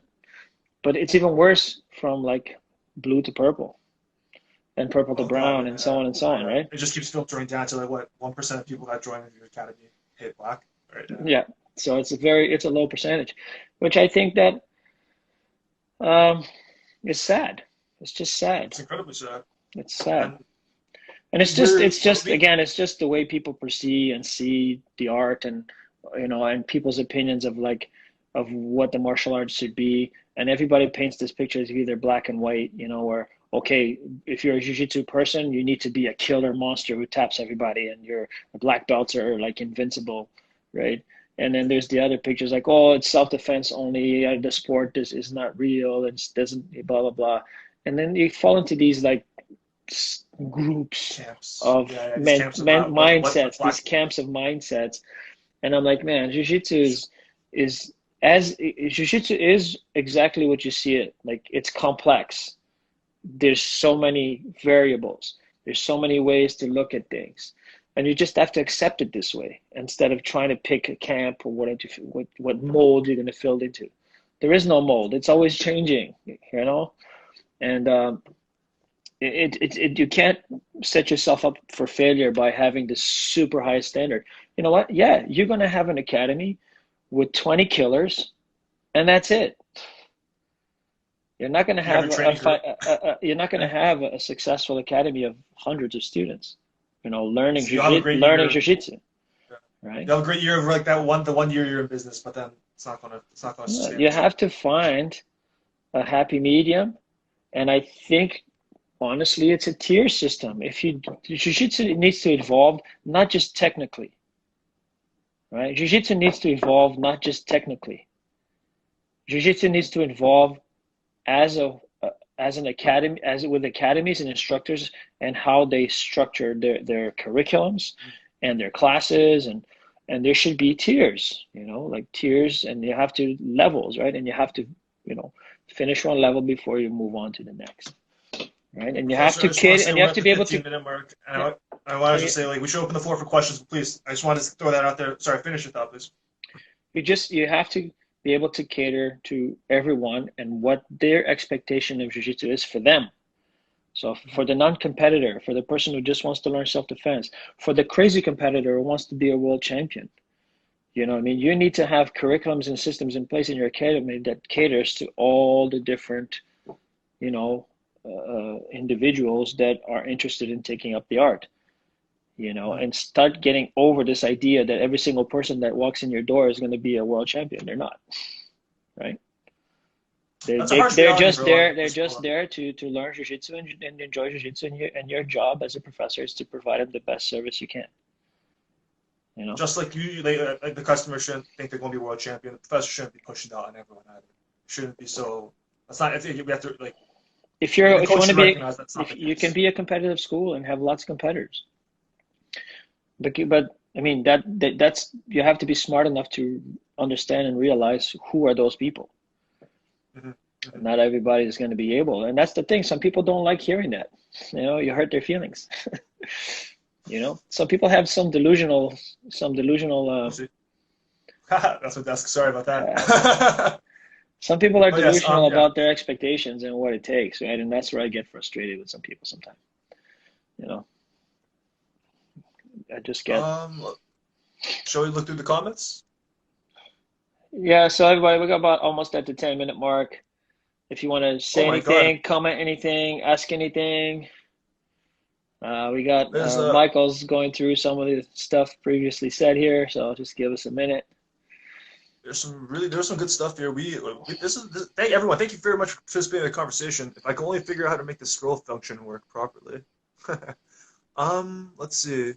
B: But it's even worse from like blue to purple and purple to
A: Oh God,
B: brown and so on and so on,
A: yeah.
B: right?
A: It just keeps filtering down to like what 1% of people that join your academy hit black. Right. Yeah.
B: Yeah. So it's a low percentage, which I think that um, is sad. It's just sad.
A: It's incredibly sad.
B: It's sad.
A: And
B: And
A: we're
B: it's just
A: we
B: again, it's just the way people perceive and see the art, and and people's opinions of like of what the martial arts should be. And everybody paints this picture as either black and white, where okay, if you're a jiu-jitsu person, you need to be a killer monster who taps everybody, and your black belts are like invincible, right? And then there's the other pictures like, oh, it's self-defense only. The sport is not real. It doesn't blah blah blah. And then you fall into these like groups
A: Camps.
B: of
A: Yeah, these camps about
B: mindsets,
A: what's
B: these
A: lacking.
B: camps of mindsets. And I'm like, man, jiu-jitsu is as jiu-jitsu is exactly what you see it. Like it's complex. There's so many variables. There's so many ways to look at things. And you just have to accept it this way instead of trying to pick a camp or what mold you're going to fill into. There is no mold. It's always changing, you know? And you can't set yourself up for failure by having this super high standard. You know what? Yeah, you're going to have an academy with 20 killers, and that's it. You're not going to
A: You have
B: have
A: your training crew.
B: you're not going to have a successful academy of hundreds of students, you know, learning
A: So you'll have a great year.
B: jiu-jitsu,
A: Yeah.
B: right?
A: You'll have a great year of like the 1 year you're in business, but then it's not gonna
B: Yeah,
A: sustain
B: you
A: itself.
B: have to find a happy medium, and I think honestly, it's a tier system. If you jiu-jitsu needs to evolve not just technically, right? Jiu-jitsu needs to evolve not just technically. Jiu-jitsu needs to evolve as a as an academy, as with academies and instructors and how they structure their curriculums and their classes and there should be tiers, you know, like tiers, and you have to levels, right? And you have to, you know, finish one level before you move on to the next, right? And you have
A: Professor,
B: to
A: I just want to
B: cater,
A: say
B: and you
A: we're
B: have
A: at
B: to
A: the
B: be able to,
A: 15-minute mark, and
B: yeah,
A: I wanted to
B: and
A: say like we should open the floor for questions, please. I just wanted to throw that out there. Sorry, finish your thought, please.
B: you have to be able to cater to everyone and what their expectation of jiu-jitsu is for them. So for the non-competitor, for the person who just wants to learn self-defense, for the crazy competitor who wants to be a world champion, you know what I mean? You need to have curriculums and systems in place in your academy that caters to all the different, you know, individuals that are interested in taking up the art, you know,
A: Mhm.
B: and start getting over this idea that every single person that walks in your door is going to be a world champion. They're not, right?
A: That's a harsh reality for a lot of
B: They're
A: people.
B: just there to learn jiu-jitsu and enjoy jiu-jitsu, and your job as a professor is to provide them the best service you can, you know?
A: Just like like the customer shouldn't think they're going to be world champion. The professor shouldn't be pushing that on everyone either. It shouldn't be so. That's not. I think we have to like. The
B: If you
A: coach
B: want to
A: should
B: be,
A: recognize that's not
B: if
A: the
B: you can
A: case.
B: be a competitive school and have lots of competitors, but I mean that's you have to be smart enough to understand and realize who are those people.
A: Hmm. Hmm.
B: Not everybody is going to be able, and that's the thing. Some people don't like hearing that. You know, you hurt their feelings. You know, some people have some delusional.
A: We'll see. That's what that's. Sorry about
B: Uh,
A: that.
B: some people are
A: But yes,
B: delusional
A: yeah.
B: about their expectations and what it takes, right? And that's where I get frustrated with some people sometimes. You know, I just get.
A: Shall we look through the comments?
B: Yeah, so everybody, we got about almost at the 10-minute mark. If you want to
A: Oh
B: say
A: my God.
B: anything, comment anything, ask anything, we got
A: There's
B: Michael's going through some of the stuff previously said here, so just give us a minute.
A: there's some good stuff here. Thank everyone. Thank you very much for participating in the conversation. If I can only figure out how to make the scroll function work properly. Let's see.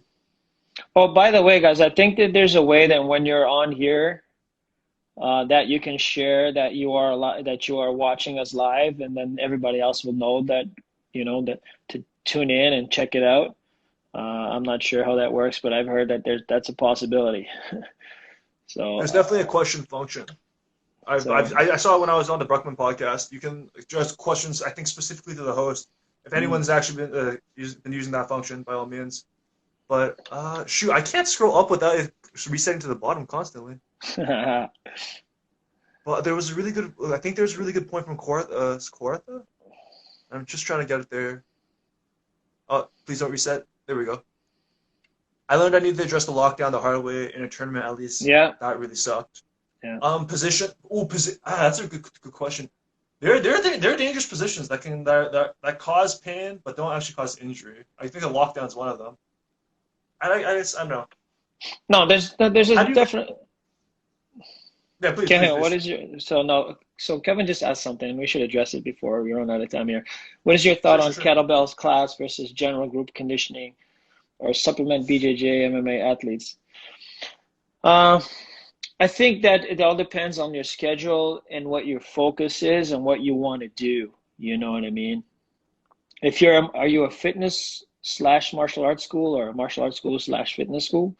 B: Oh, by the way, guys, I think that there's a way that when you're on here, that you can share that that you are watching us live, and then everybody else will know that, you know, that to tune in and check it out. I'm not sure how that works, but I've heard that that's a possibility. So,
A: There's definitely a question function.
B: so
A: I saw it when I was on the Bruckman podcast. You can address questions, I think, specifically to the host. If
B: mm.
A: anyone's actually been using that function, by all means. But shoot, I can't scroll up without it resetting to the bottom constantly. But there was a really good. I think there's a really good point from Coratha. I'm just trying to get it there. Oh, please don't reset. There we go. I learned I needed to address the lockdown the hard way in a tournament. At least
B: Yeah,
A: that really sucked.
B: yeah.
A: Position. Oh, that's a good question. They're dangerous positions that cause pain but don't actually cause injury. I think the lockdown is one of them. I don't know.
B: No, there's a
A: How do you?
B: definite.
A: Yeah, please, please,
B: Kevin, what
A: please.
B: is your so no so Kevin just asked something, and we should address it before we run out of time here. What is your thought
A: Sure,
B: on
A: sure, sure.
B: kettlebells class versus general group conditioning or supplement BJJ MMA athletes? Uh, I think that it all depends on your schedule and what your focus is and what you want to do. You know what I mean? If you're, are you a fitness slash martial arts school or martial arts school slash fitness school,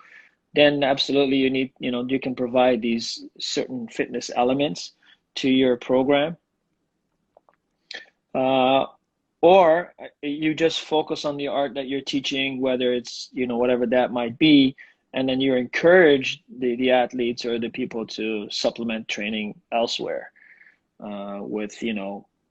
B: then absolutely you need, you can provide these certain fitness elements to your program. Uh, or you just focus on the art that you're teaching, whether it's, whatever that might be, and then you encourage the athletes or the people to supplement training elsewhere with,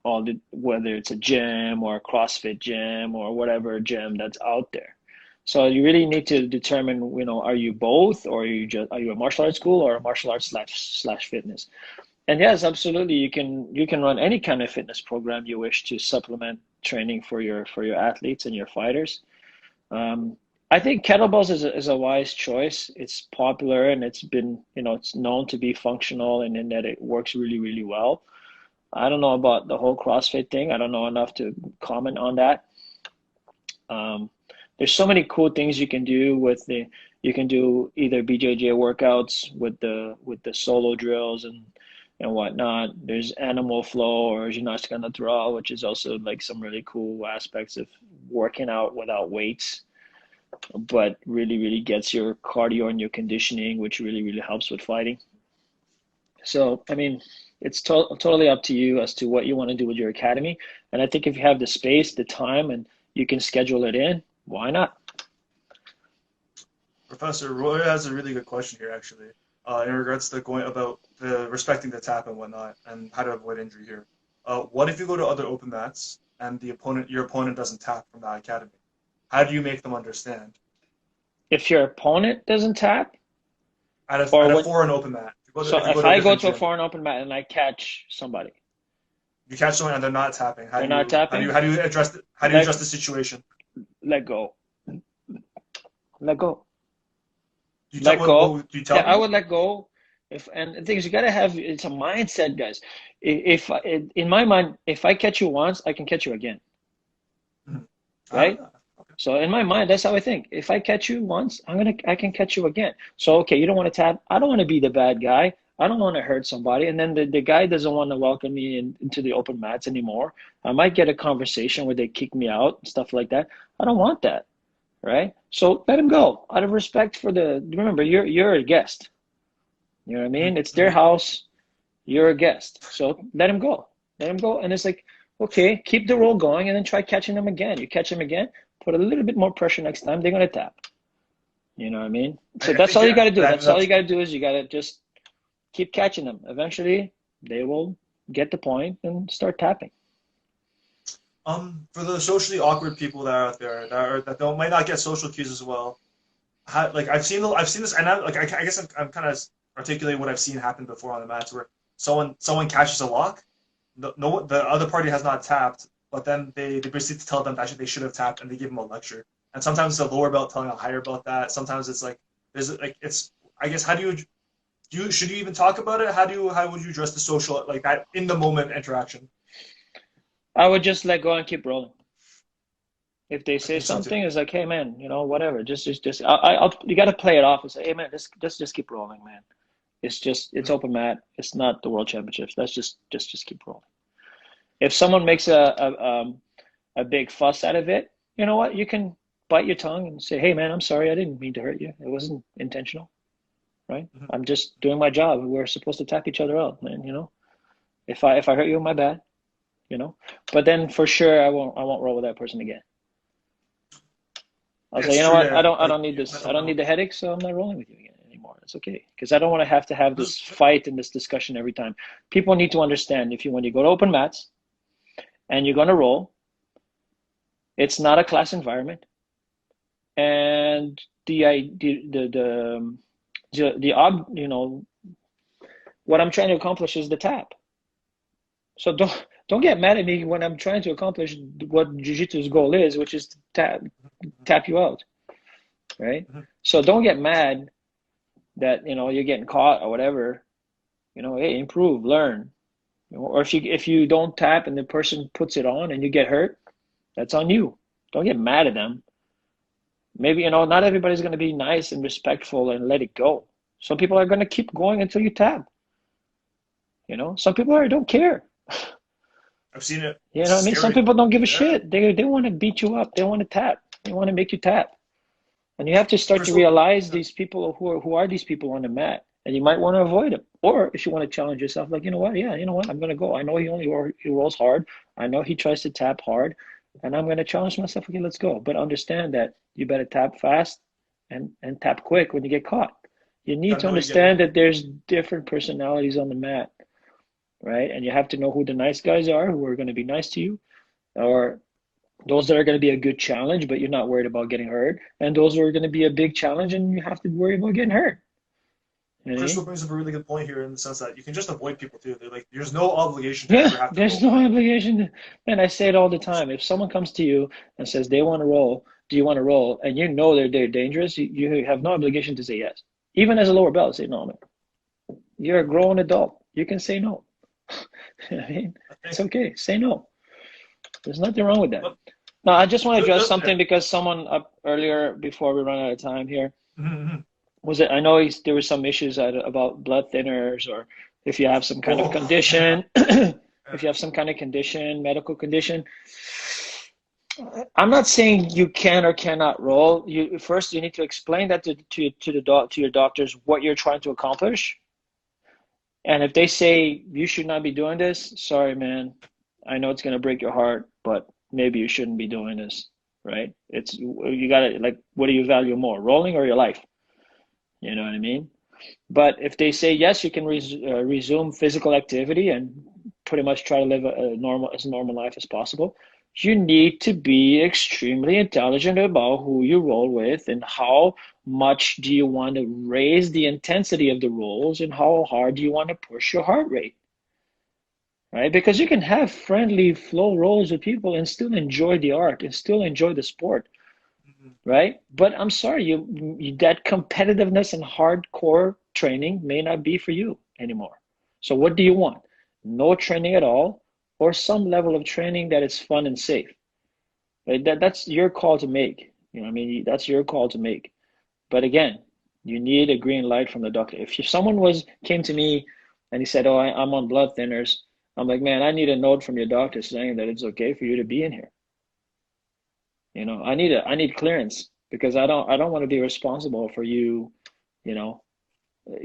B: all the, whether it's a gym or a CrossFit gym or whatever gym that's out there. So you really need to determine, are you both, or are you a martial arts school or a martial arts slash fitness? And yes, absolutely, you can run any kind of fitness program you wish to supplement training for your athletes and your fighters. Um, I think kettlebells is a wise choice. It's popular and it's been, it's known to be functional and in that it works really, really well. I don't know about the whole CrossFit thing. I don't know enough to comment on that. Um, there's so many cool things you can do you can do either BJJ workouts with the solo drills and whatnot. There's animal flow or gymnastica natural, which is also like some really cool aspects of working out without weights, but really, really gets your cardio and your conditioning, which really, really helps with fighting. So, I mean, it's totally up to you as to what you want to do with your academy. And I think if you have the space, the time, and you can schedule it in, why not?
A: Professor Roy has a really good question here, actually, in regards to going about the respecting the tap and whatnot, and how to avoid injury here. What if you go to other open mats and your opponent doesn't tap from that academy? How do you make them understand?
B: If your opponent doesn't tap,
A: At
B: or
A: a
B: when,
A: foreign open mat,
B: so
A: if you go
B: if
A: to a
B: I go
A: different
B: to a
A: gym,
B: foreign open mat and I catch somebody,
A: you catch someone and they're not tapping.
B: they're not tapping,
A: How do you address
B: let
A: the situation?
B: let go, let go.
A: Do you tell
B: Let go.
A: what do you
B: Yeah,
A: tell
B: I
A: them?
B: would let go. If and the thing is, you gotta have it's a mindset, guys. If in my mind, if I catch you once, I can catch you again,
A: Mhm.
B: right?
A: Ah,
B: So in my mind, that's how I think. If I catch you once, I can catch you again. So okay, you don't want to tap. I don't want to be the bad guy. I don't want to hurt somebody, and then the guy doesn't want to welcome me into the open mats anymore. I might get a conversation where they kick me out, stuff like that. I don't want that, right? So let him go out of respect for the. Remember, you're a guest. You know what I
A: mhm,
B: mean? It's their
A: mhm.
B: house. You're a guest. So let him go. Let him go. And it's like, okay, keep the roll going and then try catching them again. You catch them again, put a little bit more pressure next time, they're going to tap. You know what I mean? So
A: I
B: that's
A: think
B: all you got
A: yeah,
B: to do. That's all you
A: that's
B: got to do is you got to just keep catching them. Eventually, they will get the point and start tapping.
A: for the socially awkward people that are out there that don't might not get social cues as well. Like I've seen this, and I guess I'm kind of articulating what I've seen happen before on the mats where someone catches a lock, the other party has not tapped, but then they basically tell them that actually they should have tapped, and they give them a lecture. And sometimes it's a lower belt telling a higher belt that. Sometimes it's like there's like it's I guess how do you should you even talk about it? How would you address the social like that in the moment interaction?
B: I would just let go and keep rolling. If they
A: I
B: say
A: think so too.
B: something, it's like, hey man, whatever. You got to play it off and say, hey man, just keep rolling, man. It's
A: Mhm.
B: open mat. It's not the world championships. Let's just keep rolling. If someone makes a big fuss out of it, you know what? You can bite your tongue and say, "Hey, man, I'm sorry. I didn't mean to hurt you. It wasn't intentional, right?
A: Mhm.
B: I'm just doing my job. We're supposed to tap each other out, man. If I hurt you, my bad. But then for sure, I won't roll with that person again. I'll
A: Yeah,
B: say,
A: it's
B: you know
A: true.
B: what? I
A: Yeah,
B: don't I
A: like
B: don't need
A: you
B: this.
A: let
B: I
A: them
B: don't need
A: know.
B: the headache, so I'm not rolling with you again anymore. It's okay because I don't want to have this fight and this discussion every time. People need to understand if you when you go to open mats and you're going to roll, it's not a class environment, and what I'm trying to accomplish is the tap. So don't get mad at me when I'm trying to accomplish what jiu-jitsu's goal is, which is to
A: Mhm.
B: tap you out, right?
A: Mhm.
B: So don't get mad that you're getting caught or whatever. Hey, improve, learn. Or if you don't tap and the person puts it on and you get hurt, that's on you. Don't get mad at them. Maybe not everybody's going to be nice and respectful and let it go. Some people are going to keep going until you tap. Some people don't care.
A: I've seen it.
B: You know
A: It's
B: what I mean? Some
A: scary.
B: people don't give a
A: Yeah.
B: shit. They want to beat you up. They want to tap. They want to make you tap. And you have to start to
A: First of all,
B: realize these people who are these people on the mat, and you might want to avoid them. Or if you want to challenge yourself, like, you know what? Yeah, you know what? I'm gonna go. I know he rolls hard. I know he tries to tap hard, and I'm gonna challenge myself. Okay, let's go. But understand that you better tap fast and tap quick when you get caught. You need
A: gotta
B: to
A: know what you're getting
B: understand
A: into.
B: that there's different personalities on the mat, right? And you have to know who the nice guys are, who are going to be nice to you, or those that are going to be a good challenge, but you're not worried about getting hurt, and those who are going to be a big challenge and you have to worry about getting hurt. You know what I
A: Crystal
B: mean?
A: brings up a really good point here in the sense that you can just avoid people too. They're like, there's no obligation to
B: Yeah,
A: ever have to
B: there's
A: roll.
B: no obligation. And I say it all the
A: Just,
B: time. If someone comes to you and says they want to roll, do you want to roll? And you know they're dangerous, you have no obligation to say yes. Even as a lower belt, say no, man. You're a grown adult. You can say no. You know what I mean?
A: I
B: It's
A: think,
B: okay. Say no. There's nothing wrong with that.
A: but
B: Now, I just want to address
A: yeah.
B: something because someone up earlier, before we run out of time here,
A: Mm-hmm.
B: was it? I know there were some issues about blood thinners, or if you have some kind of
A: Oh yeah,
B: condition,
A: yeah.
B: if you have some kind of condition, medical condition. I'm not saying you can or cannot roll. You need to explain that to your doctors what you're trying to accomplish. And if they say you should not be doing this, sorry, man. I know it's gonna break your heart, but maybe you shouldn't be doing this, right? It's you gotta like, what do you value more, rolling or your life? You know what I mean? But if they say yes, you can resume physical activity and pretty much try to live as normal life as possible. You need to be extremely intelligent about who you roll with and how much do you want to raise the intensity of the rolls and how hard do you want to push your heart rate, right? Because you can have friendly flow rolls with people and still enjoy the art and still enjoy the sport,
A: Mm-hmm.
B: right? But I'm sorry, that competitiveness and hardcore training may not be for you anymore. So what do you want? No training at all, or some level of training that is fun and safe? Right? That's your call to make. You know what I mean? That's your call to make. But again, you need a green light from the doctor. If someone came to me and he said, "Oh, I'm on blood thinners," I'm like, "Man, I need a note from your doctor saying that it's okay for you to be in here." You know, I need clearance because I don't want to be responsible for you, you know,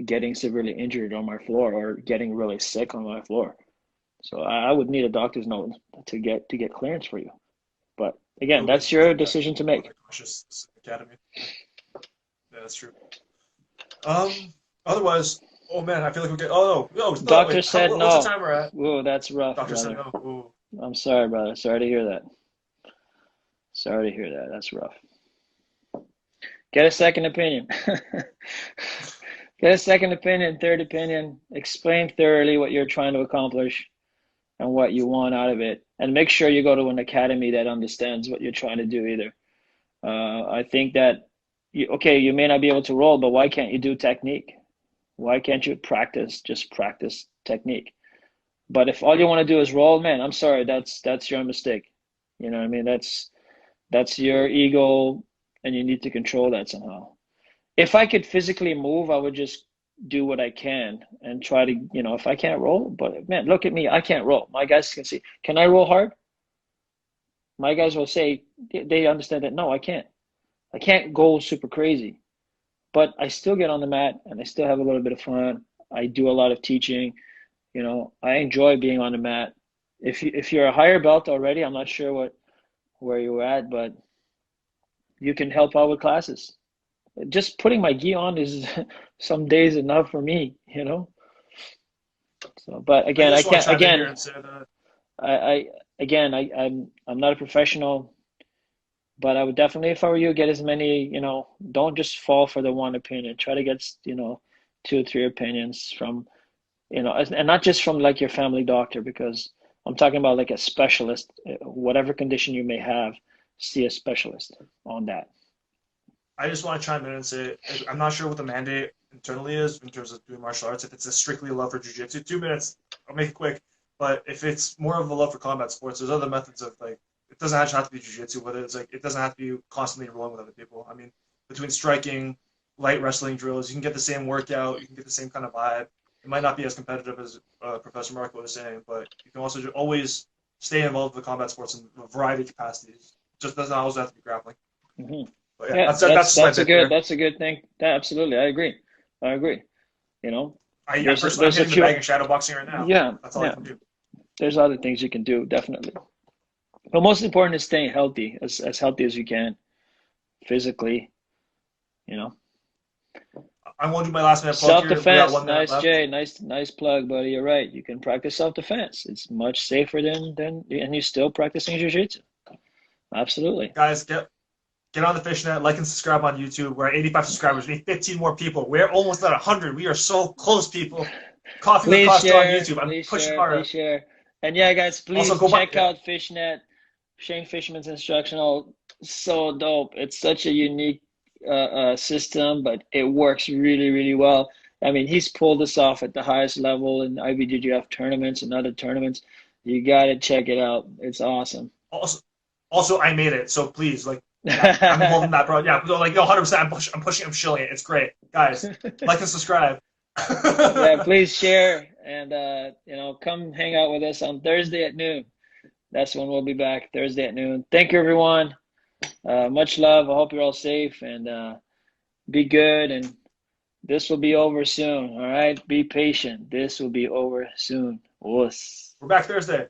B: getting severely injured on my floor or getting really sick on my floor. So I would need a doctor's note to get clearance for you. But again,
A: It'll be
B: that's
A: easier
B: your
A: for that
B: decision to
A: more of
B: make.
A: the conscious academy. Yeah, that's true. Um, otherwise, oh man, I feel like we get. Oh no, no, no,
B: Doctor
A: wait. How,
B: said
A: what's the
B: no.
A: time we're at?
B: Whoa, that's rough,
A: Doctor said
B: brother.
A: no. Ooh.
B: I'm sorry, brother. Sorry to hear that. Sorry to hear that. That's rough. Get a second opinion. Get a second opinion, third opinion. Explain thoroughly what you're trying to accomplish and what you want out of it. And make sure you go to an academy that understands what you're trying to do either. I think that, okay, you may not be able to roll, but why can't you do technique? Why can't you just practice technique? But if all you want to do is roll, man, I'm sorry, that's your mistake. You know what I mean? That's your ego, and you need to control that somehow. If I could physically move, I would just do what I can and try to, if I can't roll, but man, look at me, I can't roll. My guys can see. Can I roll hard? My guys will say they understand that no, I can't. I can't go super crazy, but I still get on the mat and I still have a little bit of fun. I do a lot of teaching. I enjoy being on the mat. If you're a higher belt already, I'm not sure where you're at, but you can help out with classes. Just putting my gi on is some days enough for me. So, but
A: I
B: again, I
A: just want to
B: can't.
A: chime in here
B: Again,
A: and say that.
B: I again, I'm not a professional, but I would definitely, if I were you, get as many. Don't just fall for the one opinion. Try to get two or three opinions from and not just from like your family doctor, because I'm talking about like a specialist, whatever condition you may have, see a specialist on that.
A: I just want to chime in and say I'm not sure what the mandate internally is in terms of doing martial arts. If it's a strictly love for jiu-jitsu, 2 minutes, I'll make it quick. But if it's more of a love for combat sports, there's other methods of like it doesn't actually have to be jiu-jitsu. Whether it's like it doesn't have to be constantly rolling with other people. I mean, between striking, light wrestling drills, you can get the same workout, you can get the same kind of vibe. It might not be as competitive as Professor Marco was saying, but you can also always stay involved with combat sports in a variety of capacities. It just doesn't always have to be grappling.
B: Hmm.
A: But yeah,
B: Yeah,
A: that's just my bit there.
B: that's a good thing. Yeah, absolutely, I agree. I agree. You know,
A: I personally, I'm
B: there's a
A: hitting the
B: few.
A: bag in shadow boxing right now.
B: Yeah,
A: That's all I
B: yeah.
A: can do.
B: There's other things you can do, definitely. But most important is staying healthy, as healthy as you can physically. You know,
A: I'm going to do my last minute plug here. We got
B: self-defense.
A: 1 minute
B: Nice,
A: left.
B: Jay. Nice plug, buddy. You're right. You can practice self-defense. It's much safer and you're still practicing jiu-jitsu. Absolutely.
A: Guys, get on the fishnet, like and subscribe on YouTube. We're at 85 subscribers. We need 15 more people. We're almost at 100. We are so close, people. Coffee with Costa on YouTube. I'm pushing hard.
B: please share. And yeah, guys,
A: Also,
B: please
A: go by.
B: check
A: Yeah.
B: out Fishnet, Shane Fishman's instructional. So dope. It's such a unique system, but it works really, really well. I mean, he's pulled this off at the highest level in IBJJF tournaments and other tournaments. You got to check it out. It's awesome.
A: Also, I made it. So please, like, yeah, I'm involved in that, bro. Yeah, like, 100%. I'm pushing. I'm shilling it. It's great, guys. Like and subscribe.
B: Yeah, please share and come hang out with us on Thursday at noon. That's when we'll be back, Thursday at noon. Thank you, everyone. Much love. I hope you're all safe and be good. And this will be over soon. All right. Be patient. This will be over soon. Wuss.
A: We're back Thursday.